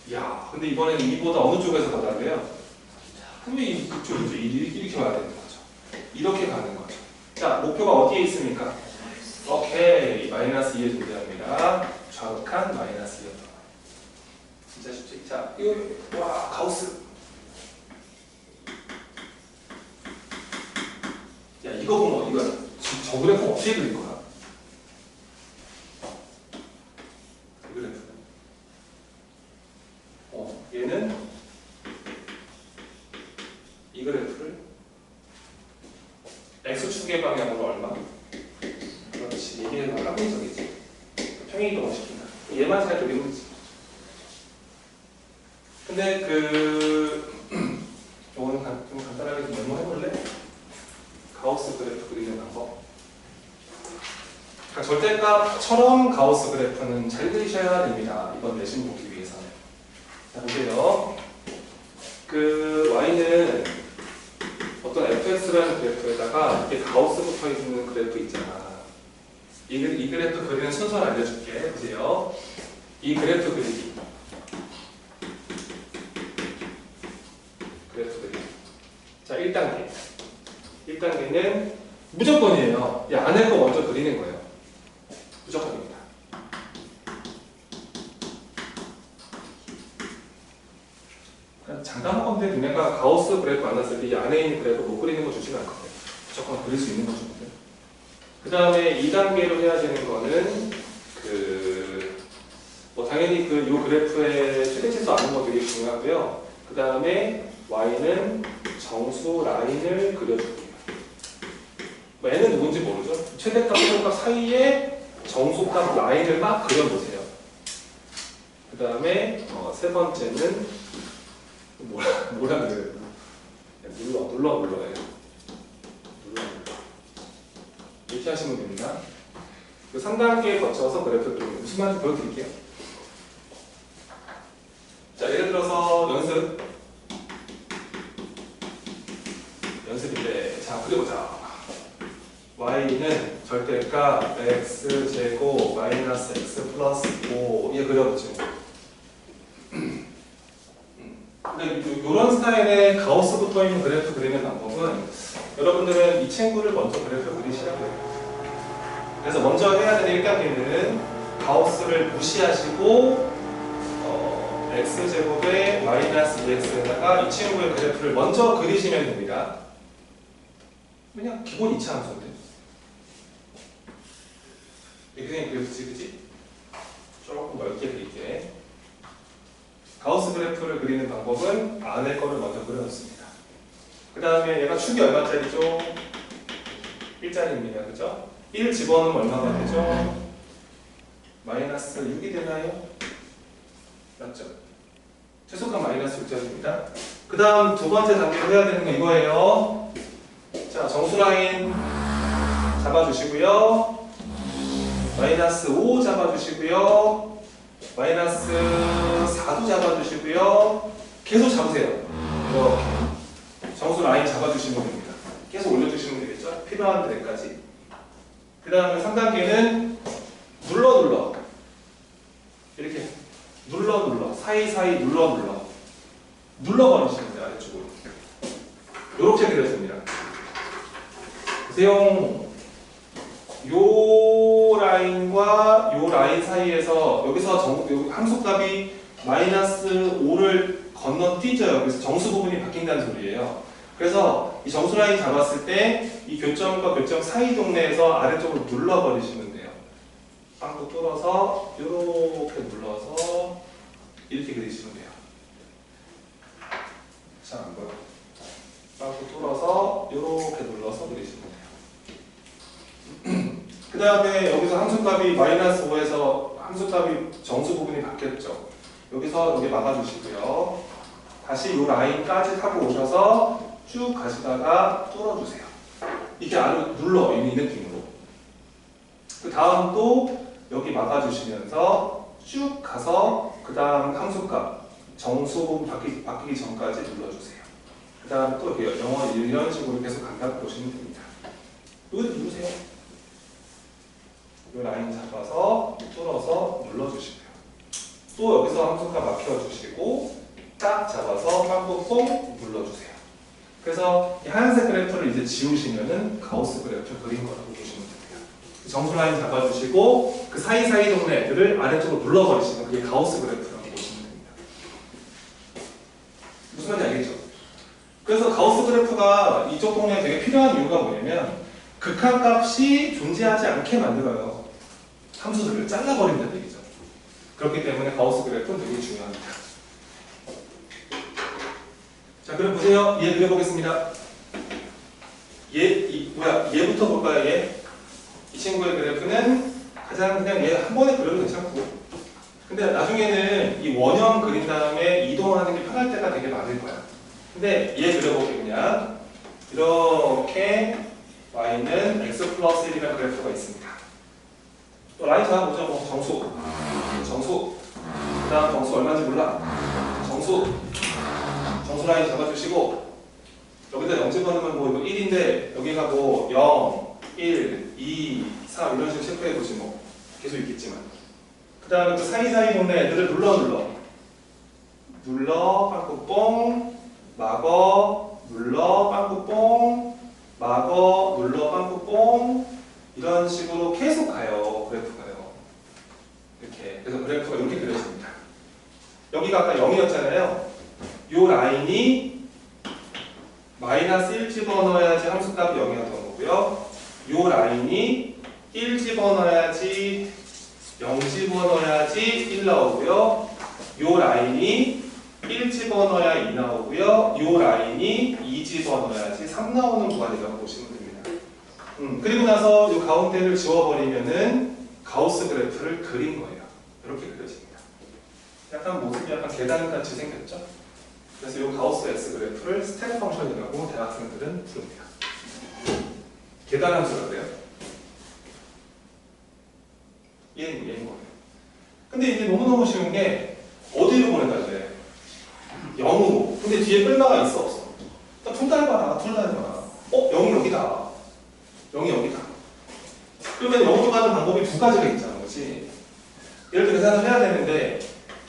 이야, 근데 이번에는 2보다 어느 쪽에서 받아야 분명히 그쪽이죠. 이렇게 와야 되는 거죠. 이렇게 가는 거죠. 자, 목표가 어디에 있습니까? 오케이, 마이너스 2에 존재합니다. 정확한 마이너스 2였다. 진짜 쉽지? 자, 이거 와, 가우스. 야, 이거 보면 이거 저 그래프 어떻게 그릴 거야? 이 그래프. 얘는 이 그래프를 x축의 방향으로 얼마? 그렇지. 이게 합리적이지. 평행이동을 시킨다. 얘만 잘 그리면 되지. 근데 요거는 좀 간단하게 좀 메모해볼래? 가우스 그래프 그리는 방법. 그러니까 절대값처럼 가우스 그래프는 잘 그리셔야 됩니다. 이번 내신 보기 위해서는. 자, 보세요. y는 어떤 fx라는 그래프에다가 이렇게 가우스 붙어 있는 그래프 있잖아. 이 그래프 그리는 순서를 알려줄게. 보세요. 이 그래프 그리기. 그래프 그리기. 자, 1단계. 1단계는 무조건이에요. 이 안에 거 먼저 그리는 거예요. 무조건입니다. 잠깐 건데 너네가 가우스 그래프 만났을 때 이 안에 있는 그래프 못 그리는 거 주시면 안 돼요. 무조건 그릴 수 있는 거 주는데. 그 다음에 2단계로 해야 되는 거는 뭐 당연히 요 그래프의 최대치수 아는 거 되게 중요하고요. 그 다음에 y는 정수 라인을 그려줄게요. 뭐 n은 누군지 모르죠. 최대값, 최소값 사이에 정수값 라인을 막 그려보세요. 그 다음에 세 번째는 뭐라 그래요? 눌러요. 이렇게 하시면 됩니다. 3단계 거쳐서 그래프 그리는 무슨 말인지 보여드릴게요. 자, 예를 들어서 연습인데, 자, 그려보자. y는 절대값 x제곱 마이너스 x 플러스 5 이게 그려보죠. 근데 이런 스타일의 가우스 붙어 있는 그래프 그리는 방법은 여러분들은 이 친구를 먼저 그래프 그리시라고 해요. 그래서 먼저 해야 되는 1단계는 가우스를 무시하시고 x제곱에 마이너스 2x에다가 이 친구의 그래프를 먼저 그리시면 됩니다. 그냥 기본 이차 함수인데 이렇게 그려지지, 그치? 조금 넓게 그릴게. 가우스 그래프를 그리는 방법은 안에 거를 먼저 그려놓습니다. 그 다음에 얘가 축이 얼마짜리죠? 1짜리입니다. 그죠? 1 집어넣으면 얼마가 되죠? 마이너스 6이 되나요? 맞죠? 최소값 마이너스 6짜리입니다. 그 다음 두 번째 단계로 해야 되는 건 이거예요. 자, 정수 라인 잡아주시고요. 마이너스 5 잡아주시고요. 마이너스 4도 잡아주시고요. 계속 잡으세요. 이렇게 정수 라인 잡아주시면 됩니다. 계속 올려주시면 되겠죠? 필요한 데까지. 그 다음에 3단계는 눌러 이렇게 눌러 사이사이 눌러 버리시면 돼요. 아래쪽으로 이렇게 그려집니다. 보세요. 요 라인과 요 라인 사이에서 여기서 함수값이 마이너스 5를 건너뛰죠. 그래서 정수 부분이 바뀐다는 소리예요. 그래서 이 정수 라인 잡았을 때 이 교점과 교점 사이 동네에서 아래쪽으로 눌러버리시면 돼요. 빵꾸 뚫어서 이렇게 눌러서 이렇게 그리시면 돼요. 자, 안 보여. 빵꾸 뚫어서 이렇게 눌러서 그리시면 돼요. 그 다음에 여기서 함수값이 마이너스 5에서 함수값이 정수 부분이 바뀌었죠. 여기서 여기 막아주시고요. 다시 이 라인까지 타고 오셔서 쭉 가시다가 뚫어주세요. 이렇게 아래로 눌러, 이 느낌으로. 그 다음 또 여기 막아주시면서 쭉 가서 그 다음 함수값 정수 바뀌기 전까지 눌러주세요. 그 다음 또 이렇게 영어 이런 식으로 계속 간다고 보시면 됩니다. 이거 누르세요. 이 라인 잡아서 뚫어서 눌러주시고요. 또 여기서 함수값 막혀주시고 딱 잡아서 빵꾸 뽕 눌러주세요. 그래서 이 하얀색 그래프를 이제 지우시면은 가우스 그래프 그린 거라고 보시면 됩니다. 정수 라인 잡아주시고 그 사이사이 동네 애들을 아래쪽으로 눌러버리시면 그게 가우스 그래프라고 보시면 됩니다. 무슨 말인지 알겠죠? 그래서 가우스 그래프가 이쪽 동네에 되게 필요한 이유가 뭐냐면 극한값이 존재하지 않게 만들어요. 함수들을 잘라버린다는 얘기죠. 그렇기 때문에 가우스 그래프는 되게 중요합니다. 자, 그럼 보세요. 얘 그려보겠습니다. 얘부터 볼까요? 얘. 이 친구의 그래프는 가장 그냥 얘 한 번에 그려도 괜찮고, 근데 나중에는 이 원형 그린 다음에 이동하는 게 편할 때가 되게 많을 거야. 근데 얘 그려볼게요. 그냥 이렇게 y는 x 플러스 1이라는 그래프가 있습니다. 또 라인 잡아보죠. 뭐 정수, 그 다음 정수 얼마인지 몰라. 정수 라인 잡아주시고 여기다 0 집어넣으면 뭐 이거 1인데 여기가 뭐 0, 1, 2, 3 이런 식으로 체크해보지 뭐 계속 있겠지만 그 다음에 또 사이사이 동네 애들을 눌러 빵꾸 뽕 막어 눌러 빵꾸 뽕 막어 눌러 빵꾸 뽕 이런 식으로 계속 가요. 그래프가요. 이렇게. 그래서 그래프가 이렇게 그려집니다. 여기가 아까 0이었잖아요. 요 라인이 마이너스 1 집어넣어야지 함수값이 0이었던 거고요. 요 라인이 1 집어넣어야지 0 집어넣어야지 1 나오고요. 요 라인이 1 집어넣어야 2 나오고요. 요 라인이 2 집어넣어야지 3 나오는 구간이라고 보시면 됩니다. 그리고 나서 요 가운데를 지워버리면은 가우스 그래프를 그린 거예요. 이렇게 그려집니다. 약간 모습이 약간 계단같이 생겼죠? 그래서 이 가우스 X 그래프를 스텝 펑션이라고 대학생들은 부릅니다. 계단 함수라 그래요? 얘는 거예요. 근데 이제 너무너무 쉬운 게 어디로 보낸다 그래? 0으로. 근데 뒤에 끌마가 있어 없어? 둘 다 해봐라. 0이 여기다. 0이 여기다. 그러면 0으로 가는 방법이 두 가지가 있잖아. 그렇지? 이렇게 계산을 해야 되는데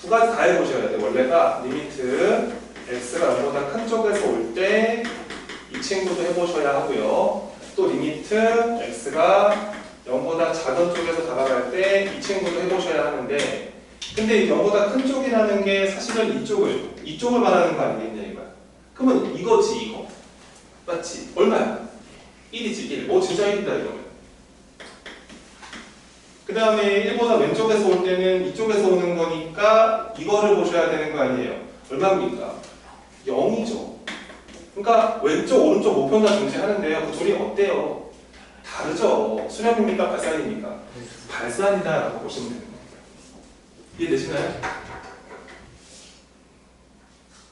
두 가지 다 해보셔야 돼요. 원래가 리미트 x가 0보다 큰 쪽에서 올 때 이 친구도 해보셔야 하고요. 또 리미트 x가 0보다 작은 쪽에서 다가갈 때 이 친구도 해보셔야 하는데 근데 0보다 큰 쪽이라는 게 사실은 이쪽을 말하는 거 아니겠냐 이거야. 그러면 이거지 이거. 맞지? 얼마야? 1이지 1. 진짜 1이다 이거면. 그 다음에 1보다 왼쪽에서 올 때는 이쪽에서 오는 거니까 이거를 보셔야 되는 거 아니에요. 얼마입니까? 0이죠. 그러니까 왼쪽 오른쪽 목표가 존재하는데요. 그 둘이 어때요? 다르죠. 수렴입니까? 발산입니까? 발산이다 라고 보시면 됩니다. 이해되시나요?